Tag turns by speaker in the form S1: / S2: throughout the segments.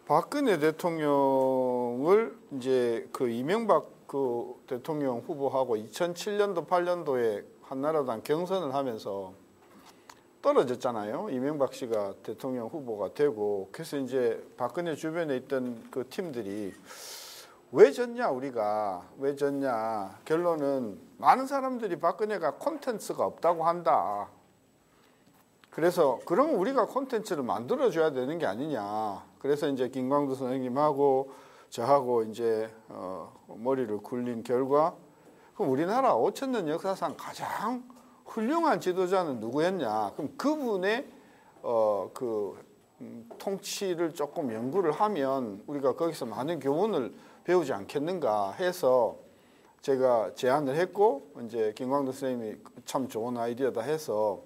S1: 박근혜 대통령을 이제 그 이명박 그 대통령 후보하고 2007년도 8년도에 한나라당 경선을 하면서 떨어졌잖아요. 이명박 씨가 대통령 후보가 되고, 그래서 이제 박근혜 주변에 있던 그 팀들이 왜 졌냐, 우리가 왜 졌냐. 결론은 많은 사람들이 박근혜가 콘텐츠가 없다고 한다. 그래서 그러면 우리가 콘텐츠를 만들어줘야 되는 게 아니냐. 그래서 이제 김광두 선생님하고 저하고 이제 머리를 굴린 결과, 그럼 우리나라 5,000년 역사상 가장 훌륭한 지도자는 누구였냐? 그럼 그분의 통치를 조금 연구를 하면 우리가 거기서 많은 교훈을 배우지 않겠는가 해서 제가 제안을 했고, 이제 김광두 선생님이 참 좋은 아이디어다 해서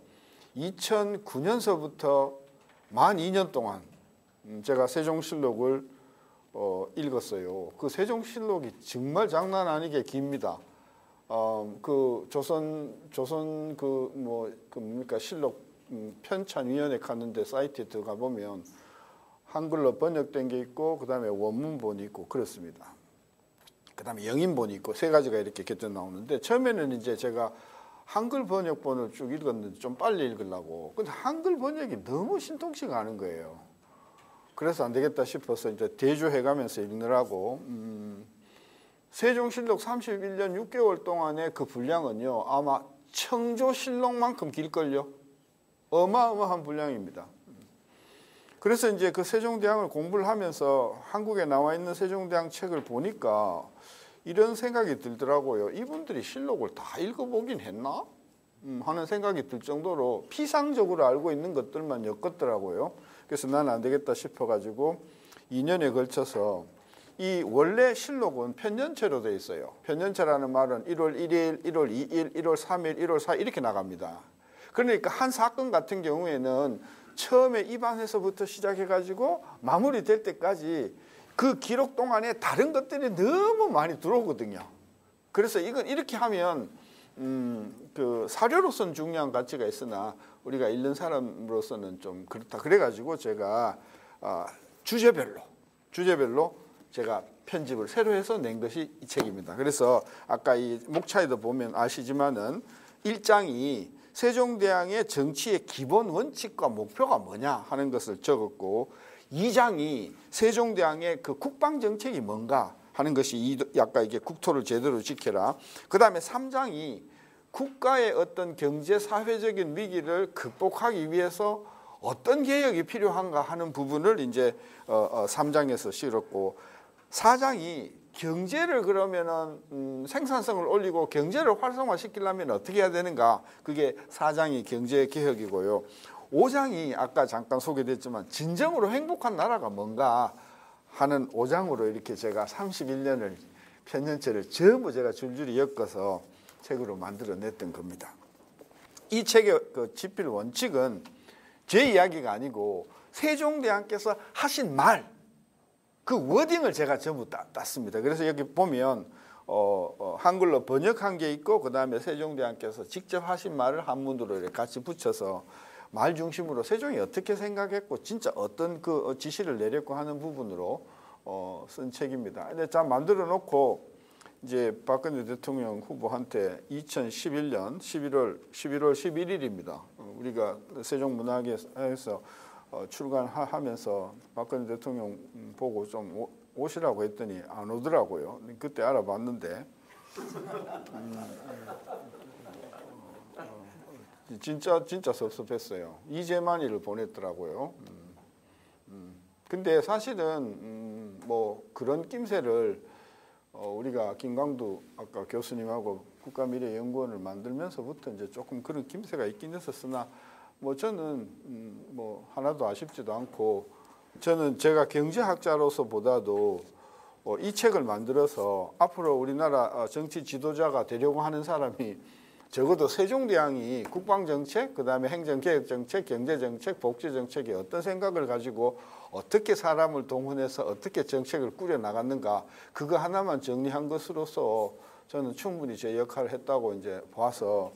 S1: 2009년서부터 만 2년 동안 제가 세종실록을 읽었어요. 그 세종실록이 정말 장난 아니게 깁니다. 그 조선 뭡니까 실록 편찬위원회 갔는데 사이트에 들어가 보면 한글로 번역된 게 있고, 그 다음에 원문본이 있고 그렇습니다. 그 다음에 영인본이 있고 세 가지가 이렇게 곁에 나오는데, 처음에는 이제 제가 한글 번역본을 쭉 읽었는데 좀 빨리 읽으려고. 근데 한글 번역이 너무 신통치가 않은 거예요. 그래서 안 되겠다 싶어서 이제 대조해가면서 읽느라고. 세종실록 31년 6개월 동안의 그 분량은요, 아마 청조실록만큼 길걸요. 어마어마한 분량입니다. 그래서 이제 그 세종대왕을 공부를 하면서 한국에 나와 있는 세종대왕 책을 보니까 이런 생각이 들더라고요. 이분들이 실록을 다 읽어보긴 했나? 하는 생각이 들 정도로 피상적으로 알고 있는 것들만 엮었더라고요. 그래서 나는 안 되겠다 싶어가지고 2년에 걸쳐서, 이 원래 실록은 편년체로 되어 있어요. 편년체라는 말은 1월 1일, 1월 2일, 1월 3일, 1월 4일 이렇게 나갑니다. 그러니까 한 사건 같은 경우에는 처음에 입안에서부터 시작해가지고 마무리될 때까지 그 기록 동안에 다른 것들이 너무 많이 들어오거든요. 그래서 이건 이렇게 하면 그 사료로서는 중요한 가치가 있으나 우리가 읽는 사람으로서는 좀 그렇다. 그래가지고 제가 주제별로 제가 편집을 새로 해서 낸 것이 이 책입니다. 그래서 아까 이 목차에도 보면 아시지만은 1장이 세종대왕의 정치의 기본 원칙과 목표가 뭐냐 하는 것을 적었고, 2장이 세종대왕의 그 국방정책이 뭔가 하는 것이 아까 이게 국토를 제대로 지켜라. 그 다음에 3장이 국가의 어떤 경제 사회적인 위기를 극복하기 위해서 어떤 개혁이 필요한가 하는 부분을 이제 3장에서 실었고, 4장이 경제를 그러면은 생산성을 올리고 경제를 활성화시키려면 어떻게 해야 되는가, 그게 4장이 경제개혁이고요. 5장이 아까 잠깐 소개됐지만 진정으로 행복한 나라가 뭔가 하는 5장으로 이렇게 제가 31년을 편년체를 전부 제가 줄줄이 엮어서 책으로 만들어냈던 겁니다. 이 책의 그 집필 원칙은 제 이야기가 아니고 세종대왕께서 하신 말, 그 워딩을 제가 전부 땄습니다. 그래서 여기 보면 한글로 번역한 게 있고, 그 다음에 세종대왕께서 직접 하신 말을 한문으로 이렇게 같이 붙여서 말 중심으로 세종이 어떻게 생각했고 진짜 어떤 그 지시를 내렸고 하는 부분으로 쓴 책입니다. 근데 자 만들어 놓고 이제 박근혜 대통령 후보한테 2011년 11월 11일입니다. 우리가 세종문화회에서 출간하면서 박근혜 대통령 보고 좀 오시라고 했더니 안 오더라고요. 그때 알아봤는데 진짜 섭섭했어요. 이재만이를 보냈더라고요. 근데 사실은 뭐 그런 낌새를 우리가 김광두 아까 교수님하고 국가미래연구원을 만들면서부터 이제 조금 그런 낌새가 있긴 했었으나 뭐 저는 뭐 하나도 아쉽지도 않고, 저는 제가 경제학자로서 보다도 이 책을 만들어서 앞으로 우리나라 정치 지도자가 되려고 하는 사람이 적어도 세종대왕이 국방정책, 그 다음에 행정개혁정책, 경제정책, 복지정책에 어떤 생각을 가지고 어떻게 사람을 동원해서 어떻게 정책을 꾸려나갔는가, 그거 하나만 정리한 것으로서 저는 충분히 제 역할을 했다고 이제 봐서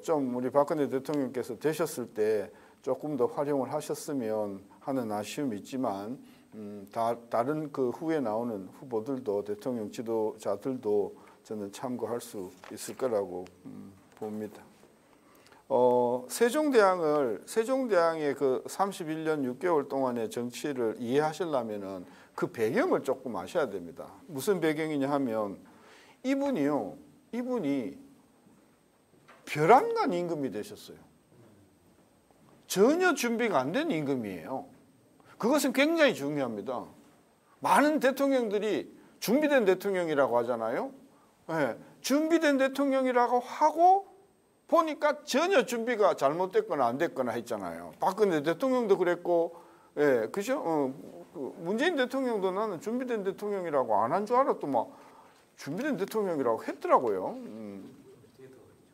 S1: 좀 우리 박근혜 대통령께서 되셨을 때 조금 더 활용을 하셨으면 하는 아쉬움이 있지만 다른 그 후에 나오는 후보들도 대통령 지도자들도 저는 참고할 수 있을 거라고 봅니다. 세종대왕의 그 31년 6개월 동안의 정치를 이해하시려면은 그 배경을 조금 아셔야 됩니다. 무슨 배경이냐 하면 이분이 벼랑간 임금이 되셨어요. 전혀 준비가 안 된 임금이에요. 그것은 굉장히 중요합니다. 많은 대통령들이 준비된 대통령이라고 하잖아요. 네, 준비된 대통령이라고 하고 보니까 전혀 준비가 잘못됐거나 안 됐거나 했잖아요. 박근혜 대통령도 그랬고, 예, 그죠? 문재인 대통령도 나는 준비된 대통령이라고 안 한 줄 알았더만 준비된 대통령이라고 했더라고요.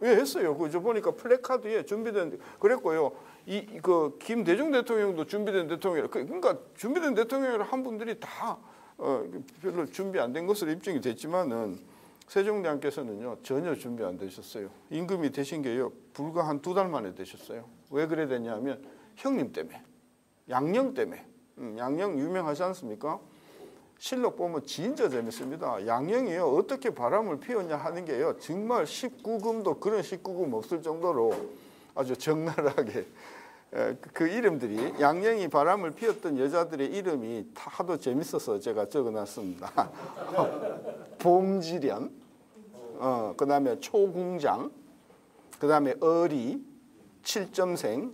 S1: 예, 했어요. 그저 보니까 플래카드에 준비된 그랬고요. 그 김대중 대통령도 준비된 대통령이라 그러니까 준비된 대통령이라 한 분들이 다 별로 준비 안 된 것으로 입증이 됐지만은 세종대왕께서는요 전혀 준비 안 되셨어요. 임금이 되신 게요 불과 한 2달 만에 되셨어요. 왜 그래 됐냐면 형님 때문에, 양령 때문에. 양령 유명하지 않습니까? 실록 보면 진짜 재밌습니다. 양령이요 어떻게 바람을 피웠냐 하는 게요 정말 19금도 그런 19금 없을 정도로 아주 적나라하게 그 이름들이 양령이 바람을 피웠던 여자들의 이름이 하도 재밌어서 제가 적어놨습니다. 봄지련, 그 다음에 초궁장, 그 다음에 어리, 칠점생,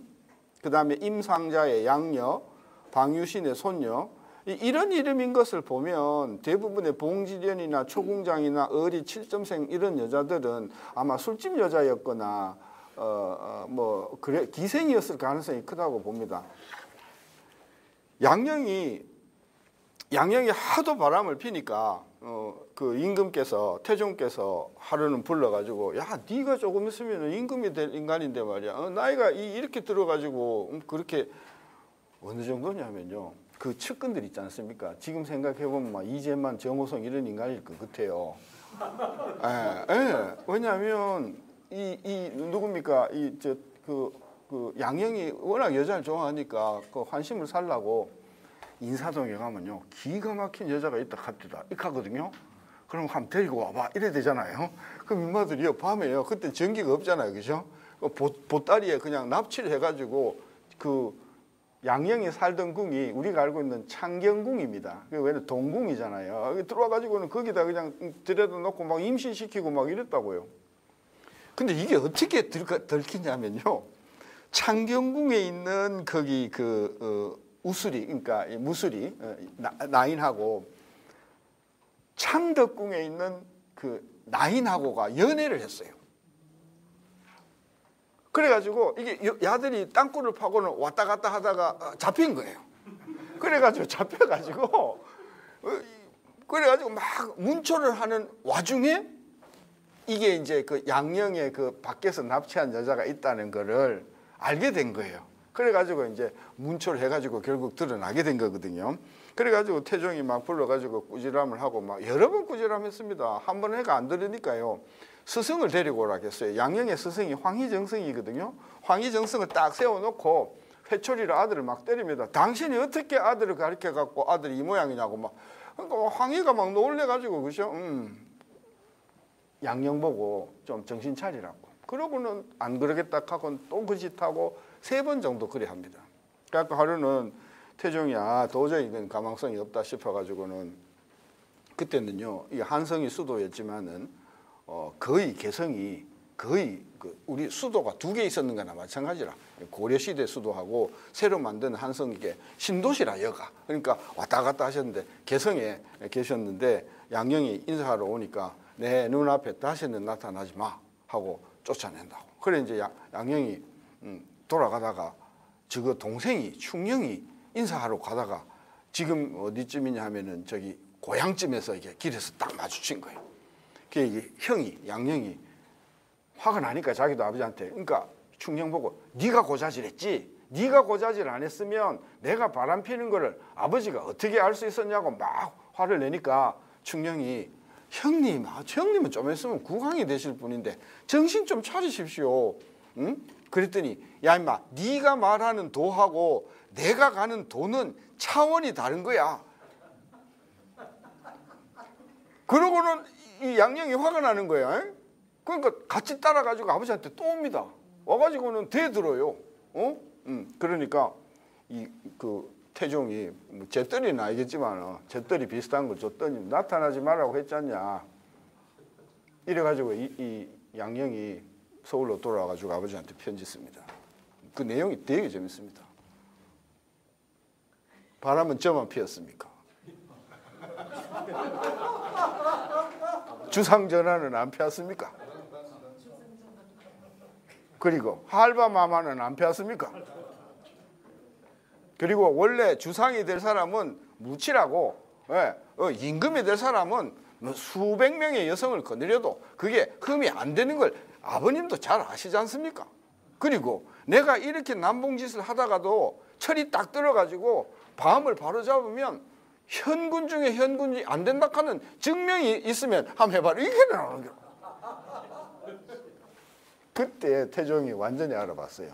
S1: 그 다음에 임상자의 양녀, 방유신의 손녀. 이런 이름인 것을 보면 대부분의 봉지련이나 초궁장이나 어리, 칠점생 이런 여자들은 아마 술집 여자였거나 뭐 그래 기생이었을 가능성이 크다고 봅니다. 양령이 하도 바람을 피니까 그 임금께서 태종께서 하루는 불러가지고 야 네가 조금 있으면 임금이 될 인간인데 말이야 나이가 이렇게 들어가지고 그렇게 어느 정도냐면요 그 측근들 있지 않습니까? 지금 생각해보면 막 이재만 정호성 이런 인간일 것 같아요. 왜냐하면 이 누굽니까 그 양령이 워낙 여자를 좋아하니까 그 환심을 살라고 인사동에 가면요 기가 막힌 여자가 있다 갑니다 이렇게 하거든요. 그럼 한번 데리고 와봐 이래 되잖아요. 그럼 인마들이요 밤에요 그때 전기가 없잖아요, 그죠? 보따리에 그냥 납치를 해가지고 그 양령이 살던 궁이 우리가 알고 있는 창경궁입니다. 왜냐면 동궁이잖아요. 여기 들어와가지고는 거기다 그냥 들여다 놓고 막 임신시키고 막 이랬다고요. 근데 이게 어떻게 들키냐면요. 창경궁에 있는 거기 우수리, 그러니까 무수리, 나인하고 창덕궁에 있는 그 나인하고가 연애를 했어요. 그래가지고 이게 야들이 땅굴을 파고는 왔다 갔다 하다가 잡힌 거예요. 그래가지고 잡혀가지고 막 문초를 하는 와중에 이게 이제 그 양령의 그 밖에서 납치한 여자가 있다는 거를 알게 된 거예요. 그래가지고 이제 문초를 해가지고 결국 드러나게 된 거거든요. 그래가지고 태종이 막 불러가지고 꾸지람을 하고 막 여러 번 꾸지람했습니다. 한 번 해가 안 들으니까요. 스승을 데리고 오라고 했어요. 양령의 스승이 황희정승이거든요. 황희정승을 딱 세워놓고 회초리로 아들을 막 때립니다. 당신이 어떻게 아들을 가르쳐갖고 아들이 이 모양이냐고 막. 그러니까 황희가 막 놀래가지고 그죠? 양령 보고 좀 정신 차리라고. 그러고는 안 그러겠다 하고 또 그 짓하고 3번 정도 그래 합니다. 그래갖고 하루는 태종이 도저히 이건 가망성이 없다 싶어가지고는 그때는요 이 한성이 수도였지만은 거의 개성이 거의 우리 수도가 2개 있었는 거나 마찬가지라 고려시대 수도하고 새로 만든 한성에게 신도시라 여가 그러니까 왔다 갔다 하셨는데 개성에 계셨는데 양령이 인사하러 오니까 내 눈앞에 다시는 나타나지 마 하고 쫓아낸다고. 그래 이제 양령이 돌아가다가 저거 동생이 충령이 인사하러 가다가 지금 어디쯤이냐 하면은 저기 고향쯤에서 이게 길에서 딱 마주친 거예요. 그 양령이 화가 나니까 자기도 아버지한테 그러니까 충령 보고 네가 고자질했지 네가 고자질 안 했으면 내가 바람 피는 거를 아버지가 어떻게 알 수 있었냐고 막 화를 내니까 충령이 형님은 좀 있으면 국왕이 되실 분인데 정신 좀 차리십시오. 응? 그랬더니 야 임마, 네가 말하는 도하고 내가 가는 도는 차원이 다른 거야. 그러고는 이 양령이 화가 나는 거야. 그러니까 같이 따라가지고 아버지한테 또 옵니다. 와가지고는 대들어요. 그러니까 그 태종이 뭐 잿더리는 알겠지만 잿더리 비슷한 걸 줬더니 나타나지 말라고 했잖냐. 이래가지고 이 양령이 서울로 돌아와가지고 아버지한테 편지 씁니다. 그 내용이 되게 재밌습니다. 바람은 저만 피었습니까? 주상전하는 안 피었습니까? 그리고 할바마마는 안 피었습니까? 그리고 원래 주상이 될 사람은 무치라고, 임금이 될 사람은 수백 명의 여성을 거느려도 그게 흠이 안 되는 걸 아버님도 잘 아시지 않습니까? 그리고 내가 이렇게 남봉짓을 하다가도 철이 딱 들어가지고 밤을 바로 잡으면 현군 중에 현군이 안 된다 하는 증명이 있으면 한번 해봐라. 이게 나오는 거야. 그때 태종이 완전히 알아봤어요.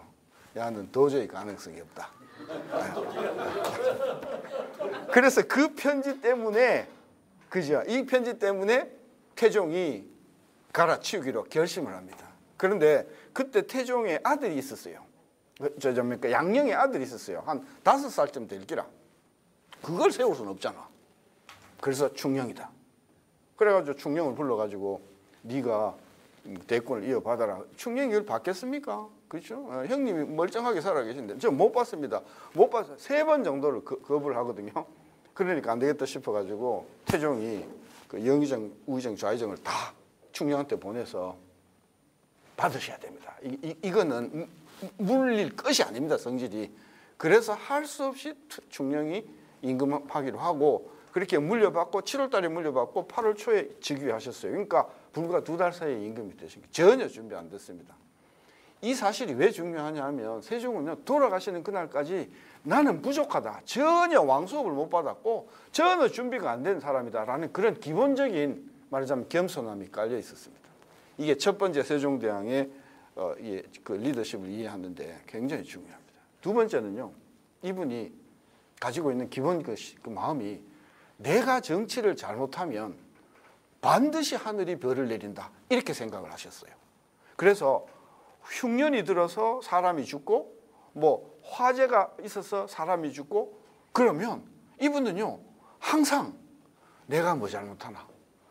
S1: 야는 도저히 가능성이 없다. 그래서 그 편지 때문에, 그죠? 이 편지 때문에 태종이 갈아치우기로 결심을 합니다. 그런데 그때 태종의 아들이 있었어요. 양령의 아들이 있었어요. 한 5살쯤 될 기라. 그걸 세울 수는 없잖아. 그래서 충령이다. 그래가지고 충령을 불러가지고 네가 대권을 이어받아라. 충령이 이걸 받겠습니까? 그렇죠? 형님이 멀쩡하게 살아계신데 저 못 받습니다. 못 받아서 3번 정도를 거부를 하거든요. 그러니까 안 되겠다 싶어가지고 태종이 그 영의정, 우의정, 좌의정을 다 충령한테 보내서 받으셔야 됩니다. 이거는 물릴 것이 아닙니다. 성질이. 그래서 할 수 없이 충령이 임금하기로 하고 그렇게 물려받고 7월 달에 물려받고 8월 초에 즉위하셨어요. 그러니까 불과 2달 사이에 임금이 되신 게 전혀 준비 안 됐습니다. 이 사실이 왜 중요하냐 하면 세종은요, 돌아가시는 그날까지 나는 부족하다. 전혀 왕수업을 못 받았고 전혀 준비가 안 된 사람이다라는 그런 기본적인 말하자면 겸손함이 깔려 있었습니다. 이게 첫 번째 세종대왕의 그 리더십을 이해하는데 굉장히 중요합니다. 두 번째는요, 이분이 가지고 있는 기본 그 마음이 내가 정치를 잘못하면 반드시 하늘이 벌을 내린다 이렇게 생각을 하셨어요. 그래서 흉년이 들어서 사람이 죽고 뭐 화재가 있어서 사람이 죽고 그러면 이분은요 항상 내가 뭐 잘못하나,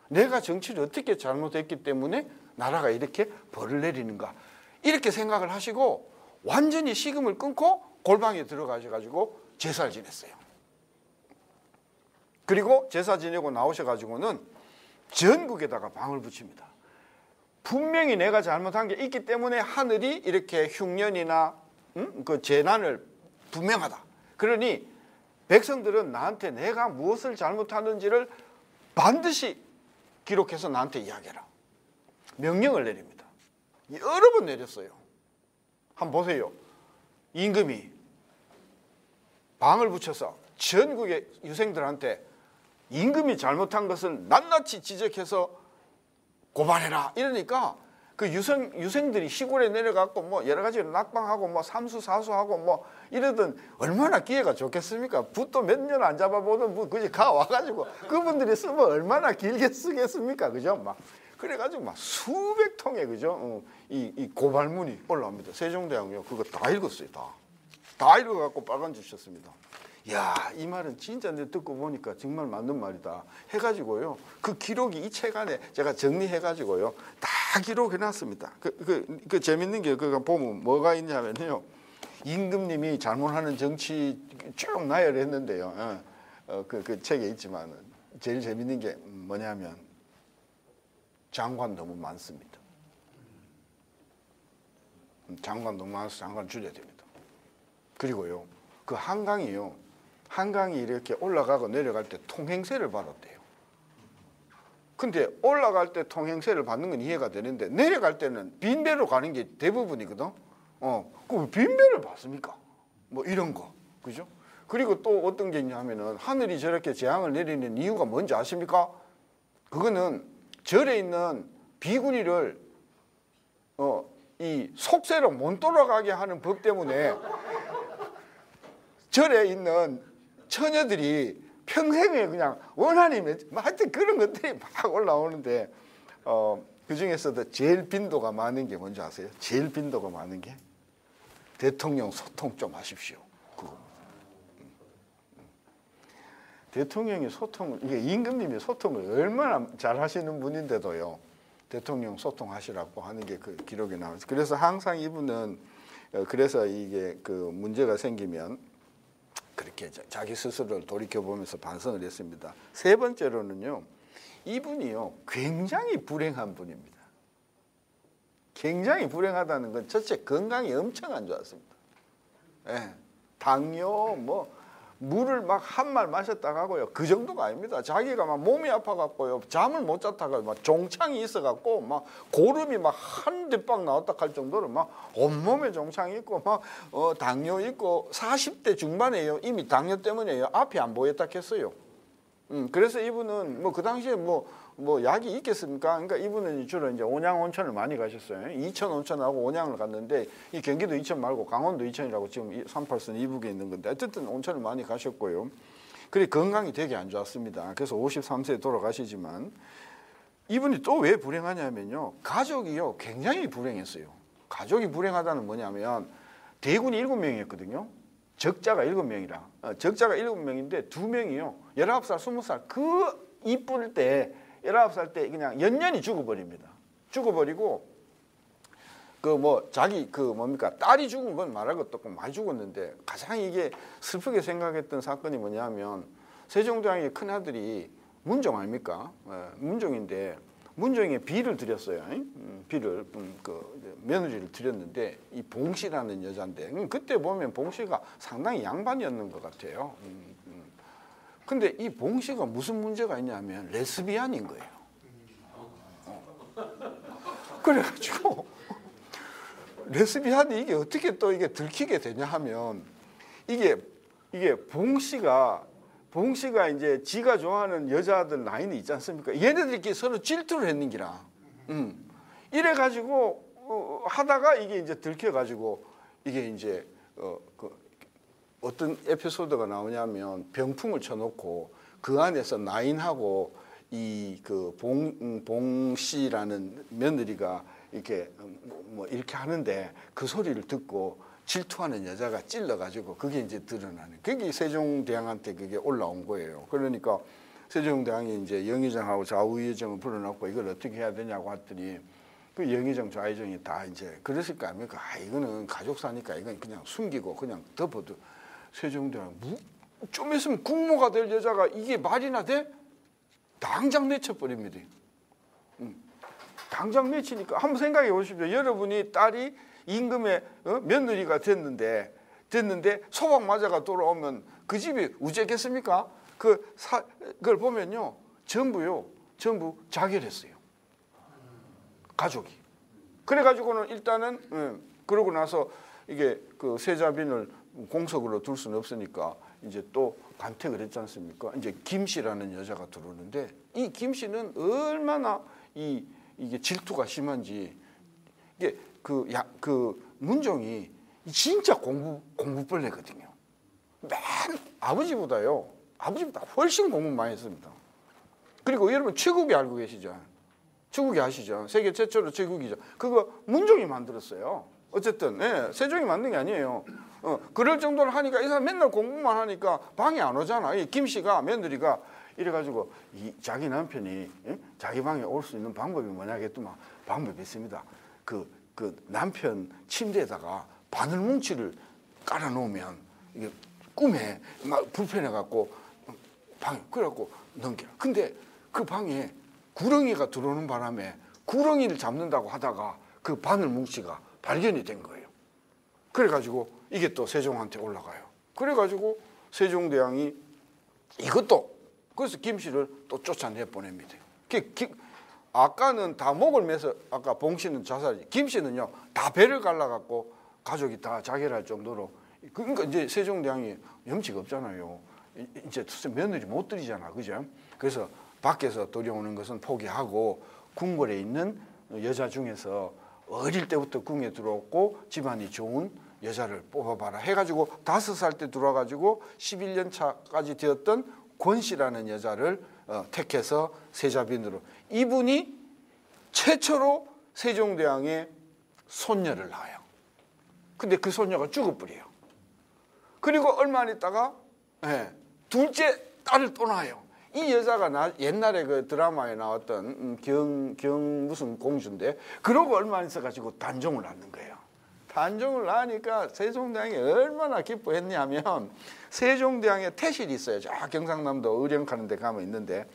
S1: 내가 정치를 어떻게 잘못했기 때문에 나라가 이렇게 벌을 내리는가 이렇게 생각을 하시고 완전히 식음을 끊고 골방에 들어가셔가지고 제사를 지냈어요. 그리고 제사 지내고 나오셔가지고는 전국에다가 방을 붙입니다. 분명히 내가 잘못한 게 있기 때문에 하늘이 이렇게 흉년이나 그 재난을 분명하다. 그러니 백성들은 나한테 내가 무엇을 잘못하는지를 반드시 기록해서 나한테 이야기해라. 명령을 내립니다. 여러 번 내렸어요. 한번 보세요. 임금이 방을 붙여서 전국의 유생들한테 임금이 잘못한 것은 낱낱이 지적해서 고발해라 이러니까 그 유생들이 시골에 내려가고 뭐 여러 가지 낙방하고 뭐 삼수사수하고 뭐 이러던 얼마나 기회가 좋겠습니까? 붓도 몇 년 안 잡아보던 분 그지 가 와가지고 그분들이 쓰면 얼마나 길게 쓰겠습니까? 그죠? 막 그래가지고 막 수백 통의 그죠? 이 고발문이 올라옵니다. 세종대왕이요 그거 다 읽었어요. 다 읽어갖고 빨간 줄 쳤습니다. 야, 이 말은 진짜 내가 듣고 보니까 정말 맞는 말이다 해가지고요. 그 기록이 이 책 안에 제가 정리해가지고요. 다 기록해놨습니다. 그 재밌는 게 그거 보면 뭐가 있냐면요. 임금님이 잘못하는 정치 쭉 나열했는데요. 그 책에 있지만 제일 재밌는 게 뭐냐면 장관 너무 많습니다. 장관 너무 많아서 장관 줄여야 됩니다. 그리고요. 그 한강이 이렇게 올라가고 내려갈 때 통행세를 받았대요. 근데 올라갈 때 통행세를 받는 건 이해가 되는데 내려갈 때는 빈배로 가는 게 대부분이거든. 그 빈배를 받습니까? 뭐 이런 거. 그죠? 그리고 또 어떤 게 있냐면은 하늘이 저렇게 재앙을 내리는 이유가 뭔지 아십니까? 그거는 절에 있는 비구니를 이 속세로 못 돌아가게 하는 법 때문에 절에 있는 처녀들이 평생에 그냥 원한이 하여튼 그런 것들이 막 올라오는데 그 중에서도 제일 빈도가 많은 게 뭔지 아세요? 제일 빈도가 많은 게 대통령 소통 좀 하십시오. 그거. 대통령이 소통을, 이게 임금님이 소통을 얼마나 잘 하시는 분인데도요, 대통령 소통하시라고 하는 게 그 기록에 나와요. 그래서 항상 이분은, 그래서 이게 그 문제가 생기면 그렇게 자기 스스로를 돌이켜보면서 반성을 했습니다. 세 번째로는요, 이분이요, 굉장히 불행한 분입니다. 굉장히 불행하다는 건 첫째, 건강이 엄청 안 좋았습니다. 예, 당뇨, 뭐, 물을 막 한 말 마셨다가 하고요. 그 정도가 아닙니다. 자기가 막 몸이 아파갖고요. 잠을 못 잤다가 막 종창이 있어갖고 막 고름이 막 한 대빵 나왔다 할 정도로 막 온몸에 종창이 있고 막 당뇨 있고 40대 중반이에요. 이미 당뇨 때문에요. 앞이 안 보였다 했어요. 그래서 이분은 뭐 그 당시에 뭐 약이 있겠습니까? 그러니까 이분은 주로 이제 온양 온천을 많이 가셨어요. 이천 온천하고 온양을 갔는데 이 경기도 이천 말고 강원도 이천이라고 지금 38선 이북에 있는 건데 어쨌든 온천을 많이 가셨고요. 그래 건강이 되게 안 좋았습니다. 그래서 53세에 돌아가시지만 이분이 또 왜 불행하냐면요. 가족이요 굉장히 불행했어요. 가족이 불행하다는 뭐냐면 대군이 7명이었거든요. 적자가 7명이라. 적자가 7명인데 2명이요. 19살, 20살 그 이쁠 때 19살 때 그냥 연년이 죽어버립니다. 죽어버리고 그 뭐 자기 그 뭡니까 딸이 죽은 건 말할 것도 없고 많이 죽었는데 가장 이게 슬프게 생각했던 사건이 뭐냐면 세종대왕의 큰아들이 문종 아닙니까? 문종인데 문종에 비를 드렸어요. 비를 그 며느리를 드렸는데 이 봉씨라는 여자인데 그때 보면 봉씨가 상당히 양반이었는 것 같아요. 근데 이 봉씨가 무슨 문제가 있냐면 레스비안인 거예요. 그래가지고 레스비안이 이게 어떻게 또 이게 들키게 되냐 하면 이게 봉씨가 이제 지가 좋아하는 여자들 라인이 있지 않습니까? 얘네들끼리 서로 질투를 했는 기라. 이래가지고 하다가 이게 이제 들켜가지고 이게 이제 어떤 에피소드가 나오냐면 병풍을 쳐놓고 그 안에서 나인하고 이 그 봉씨라는 며느리가 이렇게 뭐 이렇게 하는데 그 소리를 듣고 질투하는 여자가 찔러가지고 그게 이제 드러나는 그게 세종대왕한테 그게 올라온 거예요. 그러니까 세종대왕이 이제 영의정하고 좌우의정을 불러놓고 이걸 어떻게 해야 되냐고 했더니 그 영의정 좌의정이 다 이제 그랬을 거 아닙니까? 이거는 가족사니까 이건 그냥 숨기고 그냥 덮어도 세종대왕 좀 있으면 국모가 될 여자가 이게 말이나 돼? 당장 내쳐버립니다. 당장 내치니까 한번 생각해 보십시오. 여러분이 딸이 임금의 며느리가 됐는데 소방 맞아가 돌아오면 그 집이 우째겠습니까? 그걸 보면요 전부 자결했어요. 가족이. 그래가지고는 일단은 그러고 나서 이게 그 세자빈을 공석으로 둘 수는 없으니까 이제 또 간택을 했지 않습니까? 이제 김씨라는 여자가 들어오는데 이 김씨는 얼마나 이게 질투가 심한지 이게 그 문종이 진짜 공부벌레거든요. 맨 아버지보다 훨씬 공부 많이 했습니다. 그리고 여러분 최국이 알고 계시죠? 최국이 아시죠? 세계 최초로 최국이죠. 그거 문종이 만들었어요. 어쨌든 세종이 만든 게 아니에요. 그럴 정도로 하니까 이 사람 맨날 공부만 하니까 방에 안 오잖아. 이 김씨가 며느리가 이래가지고 자기 남편이 자기 방에 올 수 있는 방법이 뭐냐겠더만 방법이 있습니다. 그 남편 침대에다가 바늘 뭉치를 깔아 놓으면 이게 꿈에 막 불편해갖고 방에 그래갖고 넘겨라. 근데 그 방에 구렁이가 들어오는 바람에 구렁이를 잡는다고 하다가 그 바늘 뭉치가 발견이 된 거예요. 그래가지고 이게 또 세종한테 올라가요. 그래가지고 세종대왕이 이것도 그래서 김씨를 또 쫓아내 보냅니다. 아까는 다 목을 매서 아까 봉씨는 자살이 김씨는요 다 배를 갈라갖고 가족이 다 자결할 정도로 그러니까 이제 세종대왕이 염치가 없잖아요. 이제 며느리 못 들이잖아, 그죠? 그래서 밖에서 들여오는 것은 포기하고 궁궐에 있는 여자 중에서 어릴 때부터 궁에 들어왔고 집안이 좋은 여자를 뽑아봐라 해가지고 5살 때 들어와가지고 11년 차까지 되었던 권 씨라는 여자를 택해서 세자빈으로, 이분이 최초로 세종대왕의 손녀를 낳아요. 근데 그 손녀가 죽어버려요. 그리고 얼마 안 있다가 둘째 딸을 또 낳아요. 이 여자가 옛날에 그 드라마에 나왔던 경 무슨 공주인데, 그러고 얼마 안 있어가지고 단종을 낳는 거예요. 단종을 낳으니까 세종대왕이 얼마나 기뻐했냐면, 세종대왕의 태실이 있어요. 저 경상남도 의령가는 데 가면 있는데,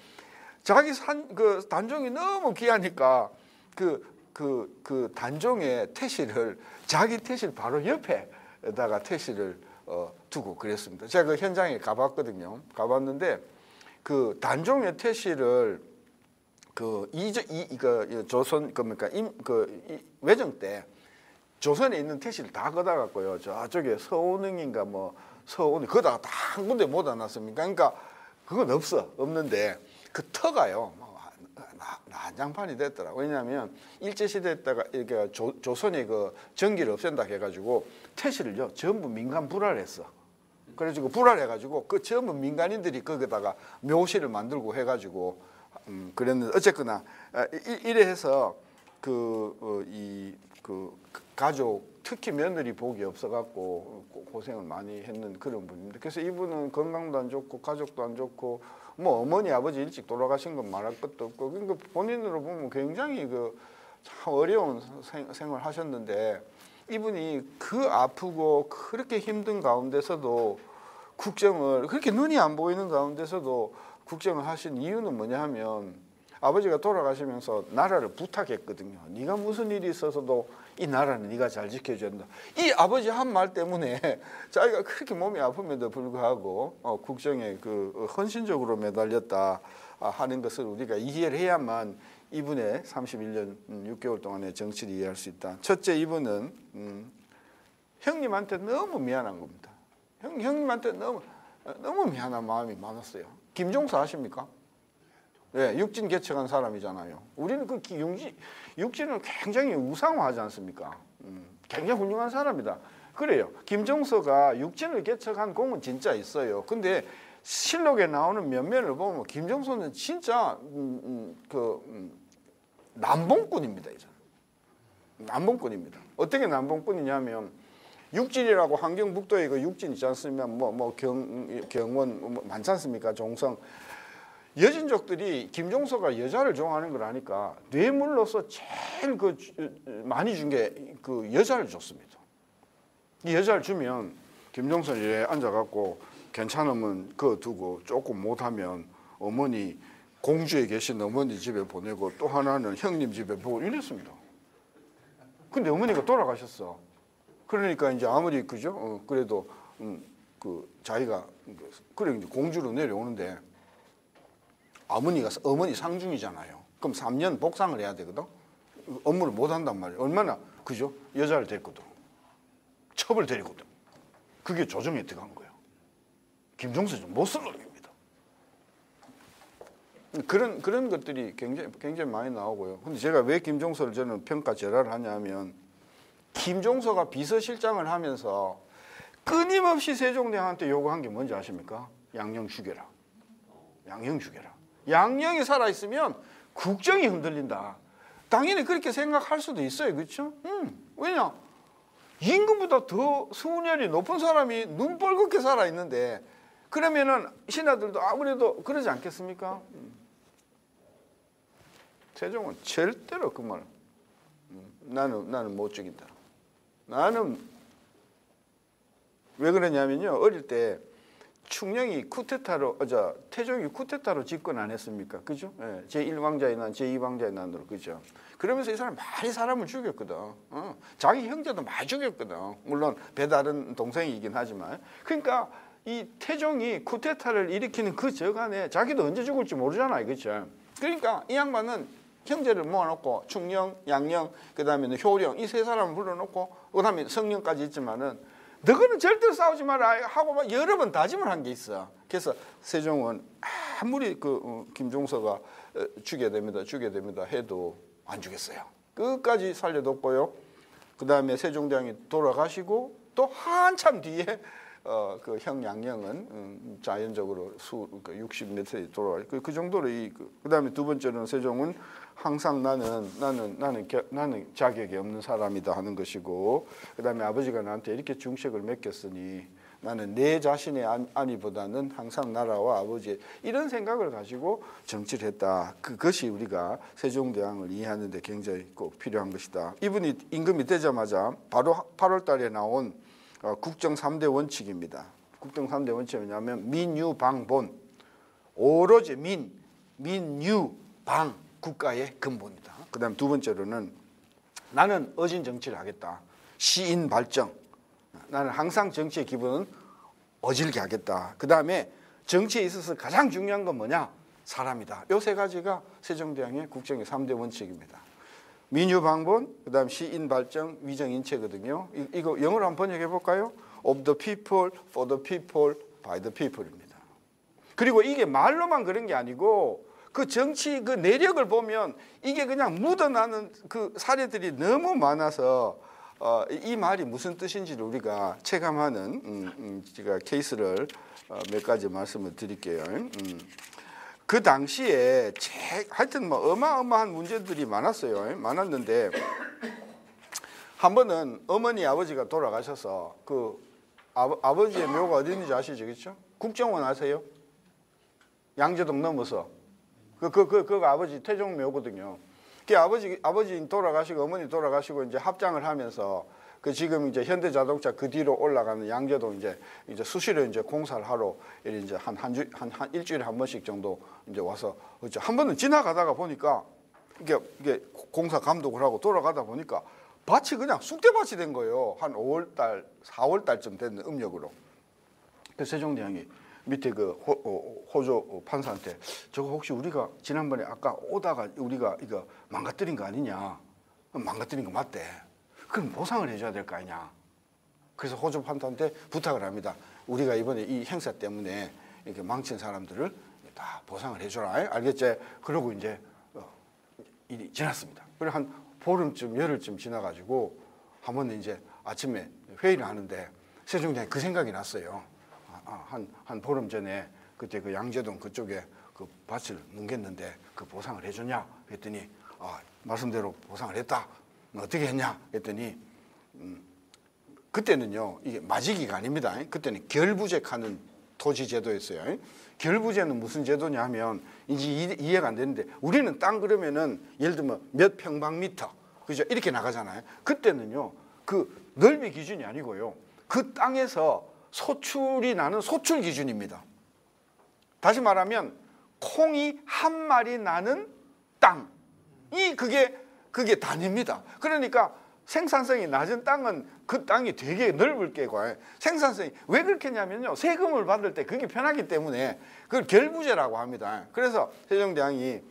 S1: 자기 그 단종이 너무 귀하니까 그 단종의 태실을 자기 태실 바로 옆에다가 태실을 두고 그랬습니다. 제가 그 현장에 가봤거든요. 가봤는데 그 단종의 태실을 조선 그러니까 외정 때 조선에 있는 태실 다 걷어갔고요. 저쪽에 서운흥인가 뭐 서운 거다가 다 한 군데 못 놨습니까? 그러니까 그건 없는데 그 터가요. 난장판이 됐더라. 왜냐하면 일제시대 때가 이렇게 조선이 그 전기를 없앤다 해가지고 태실을요 전부 민간 불화했어. 그래가지고 불화해가지고 그 전부 민간인들이 거기다가 묘실을 만들고 해가지고 그랬는데, 어쨌거나 이래 해서 가족, 특히 며느리 복이 없어갖고 고생을 많이 했는 그런 분입니다. 그래서 이분은 건강도 안 좋고 가족도 안 좋고 뭐 어머니 아버지 일찍 돌아가신 건 말할 것도 없고, 그러니까 본인으로 보면 굉장히 참 어려운 생활을 하셨는데, 이분이 그 아프고 그렇게 힘든 가운데서도 국정을, 그렇게 눈이 안 보이는 가운데서도 국정을 하신 이유는 뭐냐 하면, 아버지가 돌아가시면서 나라를 부탁했거든요. 네가 무슨 일이 있어서도 이 나라는 네가 잘 지켜줘야 한다. 이 아버지 한 말 때문에 자기가 그렇게 몸이 아픔에도 불구하고 국정에 헌신적으로 매달렸다 하는 것을 우리가 이해를 해야만 이분의 31년 6개월 동안의 정치를 이해할 수 있다. 첫째, 이분은 형님한테 너무 미안한 겁니다. 형님한테 너무 미안한 마음이 많았어요. 김종서 아십니까? 네, 육진 개척한 사람이잖아요. 우리는 그 육진을 굉장히 우상화하지 않습니까? 굉장히 훌륭한 사람이다. 그래요. 김종서가 육진을 개척한 공은 진짜 있어요. 근데 실록에 나오는 면면을 보면 김종서는 진짜 남봉꾼입니다. 남봉꾼입니다. 어떻게 남봉꾼이냐면, 육진이라고 함경북도에 그 육진 있지 않습니까? 경원 많지 않습니까? 종성. 여진족들이 김종서가 여자를 좋아하는 걸 아니까 뇌물로서 제일 많이 준 게 여자를 줬습니다. 이 여자를 주면 김종서는 이래 앉아갖고 괜찮으면 그거 두고 조금 못하면 어머니, 공주에 계신 어머니 집에 보내고 또 하나는 형님 집에 보고 이랬습니다. 근데 어머니가 돌아가셨어. 그러니까 이제 아무리 그래도 자기가 그래 이제 공주로 내려오는데, 어머니 상중이잖아요. 그럼 3년 복상을 해야 되거든. 업무를 못 한단 말이에요. 얼마나 여자를 데리거든. 첩을 데리거든. 그게 조정에 들어간 거예요. 김종서 좀 못 쓸 놈입니다. 그런 것들이 굉장히 많이 나오고요. 근데 제가 왜 김종서를 저는 평가절하를 하냐면, 김종서가 비서실장을 하면서 끊임없이 세종대왕한테 요구한 게 뭔지 아십니까? 양령 죽여라. 양령 죽여라. 양령이 살아있으면 국정이 흔들린다. 당연히 그렇게 생각할 수도 있어요. 그렇죠? 왜냐? 임금보다 더 수훈열이 높은 사람이 눈 뻘겋게 살아있는데, 그러면은 신하들도 아무래도 그러지 않겠습니까? 세종은 절대로 그 말, 나는 못 죽인다. 나는 왜 그러냐면요, 어릴 때 충령이 태종이 쿠데타로 집권 안 했습니까? 그죠? 예, 제1왕자의 난, 제2왕자의 난으로, 그죠? 그러면서 이 사람 많이 사람을 죽였거든. 자기 형제도 많이 죽였거든. 물론 배다른 동생이긴 하지만. 그러니까 이 태종이 쿠데타를 일으키는 그 저간에 자기도 언제 죽을지 모르잖아요. 그죠? 그러니까 이 양반은 형제를 모아놓고 충령, 양령, 그 다음에는 효령, 이 세 사람을 불러놓고, 그 다음에 성령까지 있지만은, 너희는 절대로 싸우지 마라 하고 막 여러 번 다짐을 한 게 있어. 그래서 세종은 아무리 김종서가 죽여야 됩니다 해도 안 죽였어요. 끝까지 살려뒀고요. 그 다음에 세종대왕이 돌아가시고 또 한참 뒤에 그 형 양녕은 자연적으로 60몇 세에 돌아가. 그 정도로 그다음에 두 번째로는 세종은 항상 나는 자격이 없는 사람이다 하는 것이고, 그다음에 아버지가 나한테 이렇게 중책을 맡겼으니 나는 내 자신의 안위보다는 항상 나라와 아버지의 이런 생각을 가지고 정치를 했다. 그것이 우리가 세종대왕을 이해하는 데 굉장히 꼭 필요한 것이다. 이분이 임금이 되자마자 바로 8월 달에 나온 국정 3대 원칙입니다. 국정 3대 원칙은 뭐냐면 민유방본, 오로지 민유방 국가의 근본이다. 그 다음 두 번째로는 나는 어진 정치를 하겠다. 시인발정, 나는 항상 정치의 기본은 어질게 하겠다. 그 다음에 정치에 있어서 가장 중요한 건 뭐냐? 사람이다. 이 세 가지가 세종대왕의 국정의 3대 원칙입니다. 민유방본, 그 다음 시인발정, 위정인체거든요. 이거 영어로 한번 번역해 볼까요? Of the people, for the people, by the people입니다. 그리고 이게 말로만 그런 게 아니고 그 정치 그 내력을 보면 이게 그냥 묻어나는 그 사례들이 너무 많아서 이 말이 무슨 뜻인지를 우리가 체감하는 제가 케이스를 몇 가지 말씀을 드릴게요. 그 당시에 하여튼 뭐 어마어마한 문제들이 많았어요. 많았는데 한 번은 어머니 아버지가 돌아가셔서 그 아버지의 묘가 어디 있는지 아시죠? 그렇죠? 국정원 아세요? 양재동 넘어서 그 아버지 태종묘거든요. 그 아버지 돌아가시고 어머니 돌아가시고 이제 합장을 하면서 그 지금 이제 현대자동차 그 뒤로 올라가는 양재동 이제 수시로 이제 공사를 하러 이제 한 일주일에 한 번씩 정도 이제 와서 그렇죠. 한 번은 지나가다가 보니까 이게 공사 감독을 하고 돌아가다 보니까 밭이 그냥 쑥대밭이 된 거예요. 한 5월달, 4월달쯤 됐는 음력으로. 그 세종대왕이 밑에 그 호조 판사한테 저거 혹시 우리가 지난번에 아까 오다가 우리가 이거 망가뜨린 거 아니냐? 망가뜨린 거 맞대. 그럼 보상을 해줘야 될 거 아니냐? 그래서 호조 판사한테 부탁을 합니다. 우리가 이번에 이 행사 때문에 이렇게 망친 사람들을 다 보상을 해줘라. 알겠지? 그러고 이제 일이 지났습니다. 그리고 한 보름쯤 열흘쯤 지나가지고 한 번은 이제 아침에 회의를 하는데 세종대왕이 그 생각이 났어요. 한 보름 전에 그때 그 양재동 그쪽에 그 밭을 뭉갰는데 그 보상을 해줬냐? 했더니 말씀대로 보상을 했다. 어떻게 했냐? 했더니 그때는요 이게 마지기가 아닙니다. 그때는 결부제하는 토지 제도였어요. 결부제는 무슨 제도냐 하면 이제 이해가 안 되는데 우리는 땅 그러면은 예를 들면 몇 평방미터 그죠? 이렇게 나가잖아요. 그때는요 그 넓이 기준이 아니고요 그 땅에서 소출이 나는 소출 기준입니다. 다시 말하면 콩이 한 마리 나는 땅이 그게 단위입니다. 그러니까 생산성이 낮은 땅은 그 땅이 되게 넓을 게고 생산성이 왜 그렇게 했냐면요 세금을 받을 때 그게 편하기 때문에 그걸 결부제라고 합니다. 그래서 세종대왕이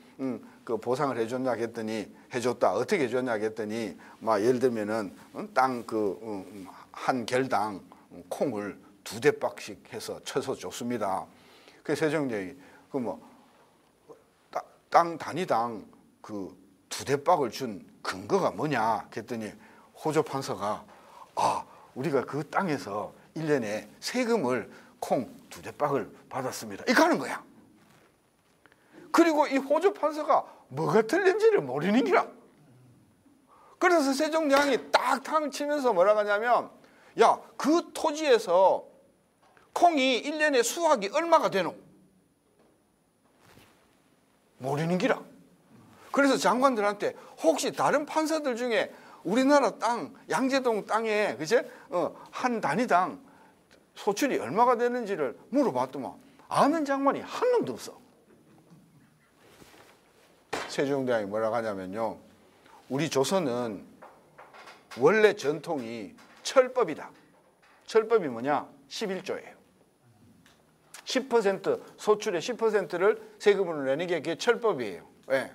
S1: 그 보상을 해줬냐 했더니 해줬다. 어떻게 해줬냐 했더니 막 예를 들면은 땅 그 한 결당 콩을 2대박씩 해서 쳐서 줬습니다. 그 세종대왕이 그 뭐 땅 단위당 그 2대박을 준 근거가 뭐냐 했더니 호조 판사가 우리가 그 땅에서 1년에 세금을 콩 2대박을 받았습니다. 이거 하는 거야. 그리고 이 호조 판사가 뭐가 틀린지를 모르는 기라. 그래서 세종대왕이 딱 탕 치면서 뭐라고 하냐면 야, 그 토지에서 콩이 1년에 수확이 얼마가 되노? 모르는 기라. 그래서 장관들한테 혹시 다른 판사들 중에 우리나라 땅, 양재동 땅에 그제 한 단위당 소출이 얼마가 되는지를 물어봤더만 아는 장관이 한 놈도 없어. 세종대왕이 뭐라고 하냐면요 우리 조선은 원래 전통이 철법이다. 철법이 뭐냐? 11조예요. 10% 소출의 10%를 세금으로 내는 게 그게 철법이에요. 왜?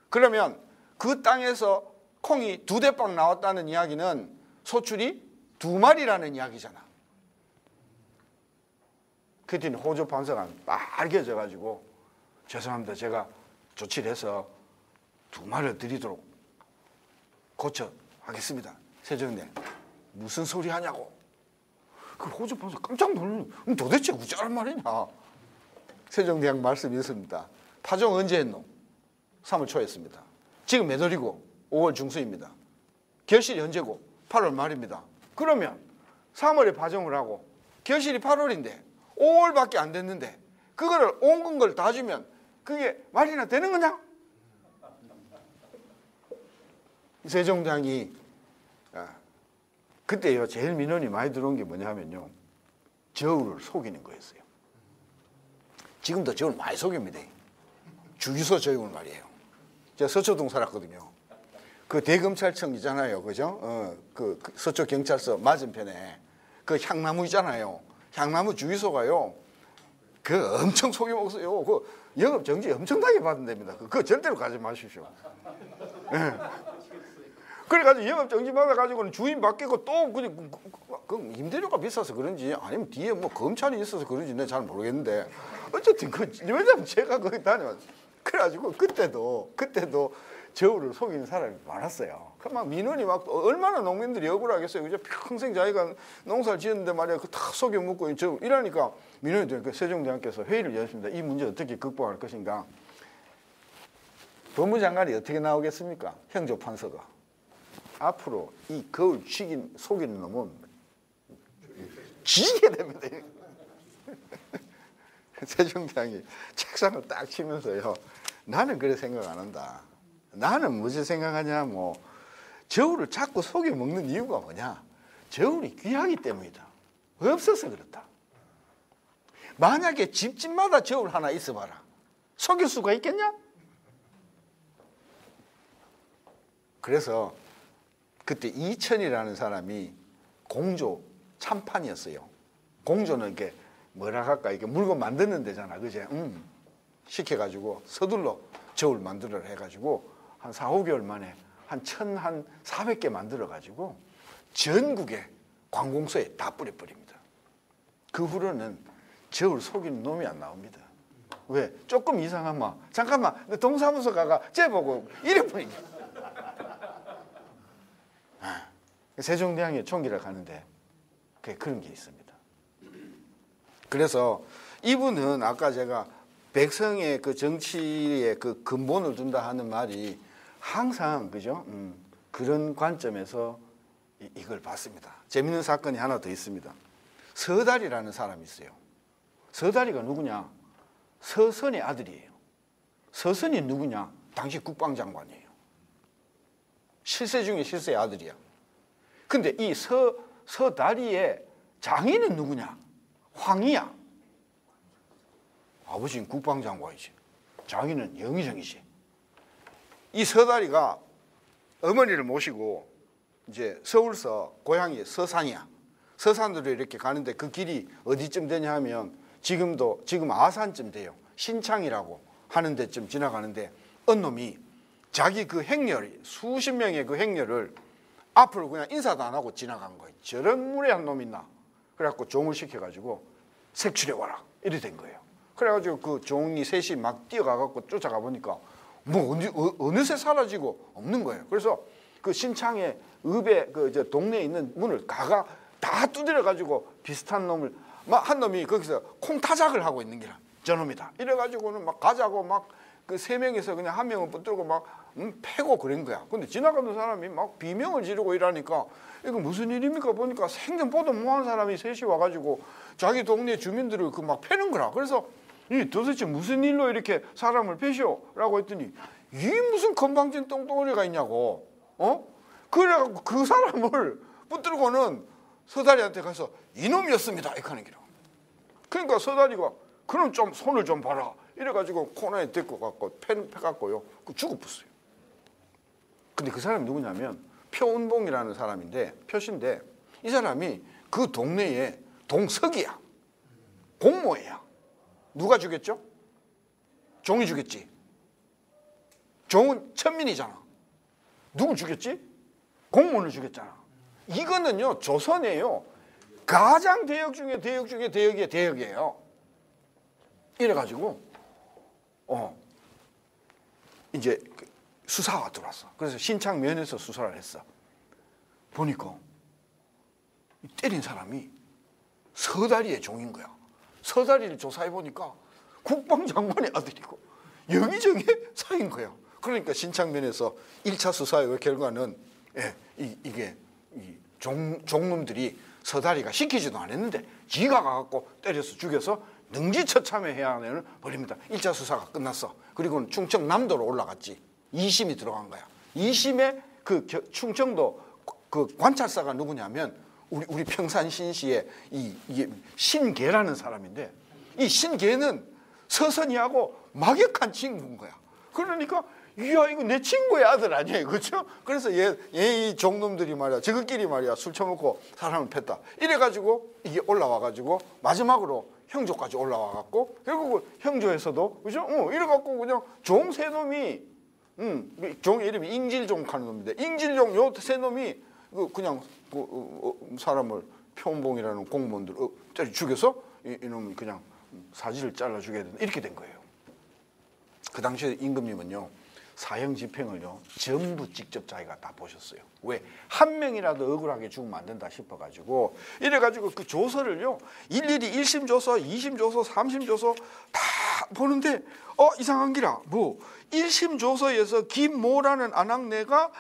S1: 그러면 그 땅에서 콩이 2대박 나왔다는 이야기는 소출이 2마리라는 이야기잖아. 그랬더니 호조 판사가 빨개져가지고 죄송합니다. 제가 조치를 해서 2마리를 드리도록 고쳐 하겠습니다. 세종대왕 무슨 소리 하냐고. 그 호접 보면서 깜짝 놀라는, 도대체 어쩌란 말이냐. 세종대왕 말씀이 있습니다. 파종 언제 했노? 3월 초에 했습니다. 지금 몇 월이고? 5월 중순입니다. 결실이 언제고? 8월 말입니다. 그러면 3월에 파종을 하고 결실이 8월인데 5월밖에 안 됐는데 그거를 온 걸 다 주면 그게 말이나 되는 거냐? 세종대왕이 그때요 제일 민원이 많이 들어온 게 뭐냐면요, 저울을 속이는 거였어요. 지금도 저울 많이 속입니다. 주유소 저울 말이에요. 제가 서초동 살았거든요. 그 대검찰청 있잖아요, 그죠? 그 서초 경찰서 맞은편에 그 향나무 있잖아요. 향나무 주유소가요, 그 엄청 속여 먹었어요. 그 영업 정지 엄청나게 받은 데입니다. 그거 절대로 가지 마십시오. 네. 그래가지고 영업 정지 받아가지고는 주인 바뀌고 또 그 임대료가 비싸서 그런지 아니면 뒤에 뭐 검찰이 있어서 그런지 내가 잘 모르겠는데 어쨌든 왜냐면 제가 거기 다녀왔어요. 그래가지고 그때도 저울을 속이는 사람이 많았어요. 그 막 민원이 막 얼마나 농민들이 억울하겠어요. 그죠? 평생 자기가 농사를 지었는데 말이야 그 다 속여 먹고 이러니까 민원이 되니까 세종대왕께서 회의를 열었습니다. 이 문제 어떻게 극복할 것인가. 법무장관이 어떻게 나오겠습니까? 형조판서가 앞으로 이 거울 속이는 놈은 지게 됩니다. 세종대왕이 책상을 딱 치면서요, 나는 그래 생각 안 한다. 나는 무슨 생각하냐, 뭐 저울을 자꾸 속여 먹는 이유가 뭐냐, 저울이 귀하기 때문이다. 없어서 그렇다. 만약에 집집마다 저울 하나 있어봐라, 속일 수가 있겠냐? 그래서 그때 이천이라는 사람이 공조 참판이었어요. 공조는 이렇게 뭐라 할까, 이게 물건 만드는 데잖아, 그제? 시켜가지고 서둘러 저울 만들어라 해가지고 한 4, 5개월 만에 한 1,400개 만들어가지고 전국의 관공서에 다 뿌려버립니다. 그 후로는 저울 속이는 놈이 안 나옵니다. 왜? 조금 이상하면 잠깐만 동사무소 가가 쟤보고 이래버립니다. 세종대왕이 총기를 가는데 그런 게 있습니다. 그래서 이분은 아까 제가 백성의 그 정치에 그 근본을 둔다 하는 말이 항상 그죠? 그런 관점에서 이걸 봤습니다. 재밌는 사건이 하나 더 있습니다. 서달이라는 사람이 있어요. 서달이가 누구냐? 서선의 아들이에요. 서선이 누구냐? 당시 국방장관이에요. 실세 중에 실세의 아들이야. 근데 이 서다리의 장인은 누구냐? 황이야. 아버지는 국방장관이지. 장인은 영의정이지. 이 서다리가 어머니를 모시고 이제 서울서 고향이 서산이야. 서산으로 이렇게 가는데 그 길이 어디쯤 되냐 하면 지금 아산쯤 돼요. 신창이라고 하는 데쯤 지나가는데 어느 놈이 자기 그 행렬이 수십 명의 그 행렬을 앞으로 그냥 인사도 안 하고 지나간 거예요. 저런 무례한 놈 있나? 그래갖고 종을 시켜가지고 색출해 와라 이래 된 거예요. 그래가지고 그 종이 셋이 막 뛰어가갖고 쫓아가 보니까 뭐 어느새 사라지고 없는 거예요. 그래서 그 신창의 읍에 그 동네에 있는 문을 다 두드려가지고 비슷한 놈을 막 한 놈이 거기서 콩타작을 하고 있는 게라 저놈이다. 이래가지고는 막 가자고 막 그 세 명에서 그냥 한 명을 붙들고 막 패고 그런 거야. 근데 지나가는 사람이 막 비명을 지르고 이러니까 이거 무슨 일입니까? 보니까 생전 보도 못한 사람이 셋이 와가지고 자기 동네 주민들을 그 막 패는 거라. 그래서 이 도대체 무슨 일로 이렇게 사람을 패쇼라고 했더니 이 무슨 건방진 똥덩어리가 있냐고. 그래갖고 그 사람을 붙들고는 서다리한테 가서 이놈이었습니다 이렇게 하는 기라. 그러니까 서다리가 그럼 좀 손을 좀 봐라 이래가지고 코너에 데리고 갖고 패갖고요 죽어붙어요. 근데 그 사람이 누구냐면 표운봉이라는 사람인데 표시인데 이 사람이 그 동네에 동석이야. 공모야. 누가 죽였죠? 종이 죽였지. 종은 천민이잖아. 누구 죽였지? 공무원을 죽였잖아. 이거는요 조선이에요. 가장 대역 중에 대역 중에 대역이에요. 대역이에요. 이래가지고 이제 수사가 들어왔어. 그래서 신창면에서 수사를 했어. 보니까 때린 사람이 서다리의 종인 거야. 서다리를 조사해 보니까 국방장관의 아들이고 여기저기 사인 거야. 그러니까 신창면에서 1차 수사의 결과는 이게 종놈들이 서다리가 시키지도 않았는데 지가 가갖고 때려서 죽여서 능지처참해야 하는 벌입니다. 1차 수사가 끝났어. 그리고는 충청남도로 올라갔지. 2심이 들어간 거야. 2심에 그 충청도 그 관찰사가 누구냐면 우리 평산신시의 이게 신계라는 사람인데 이 신계는 서선이하고 막역한 친구인 거야. 그러니까 이야 이거 내 친구의 아들 아니에요, 그렇죠? 그래서 이 종놈들이 말이야, 저것끼리 말이야 술 처먹고 사람을 팼다. 이래가지고 이게 올라와가지고 마지막으로 형조까지 올라와갖고 결국 형조에서도 그죠? 이래갖고 그냥 종 세 놈이 종 이름이 잉질종 하는 놈인데 잉질종 요 세 놈이 그냥 사람을 표은봉이라는 공무원들 때려 죽여서 이놈이 그냥 사지를 잘라 죽여야 된다 이렇게 된 거예요. 그 당시에 임금님은요 사형 집행을요 전부 직접 자기가 다 보셨어요. 왜? 한 명이라도 억울하게 죽으면 안 된다 싶어가지고 이래가지고 그 조서를요 일일이 1심 조서, 2심 조서, 3심 조서 다 보는데 이상한 기라 뭐 1심 조서에서 김모라는 안학내가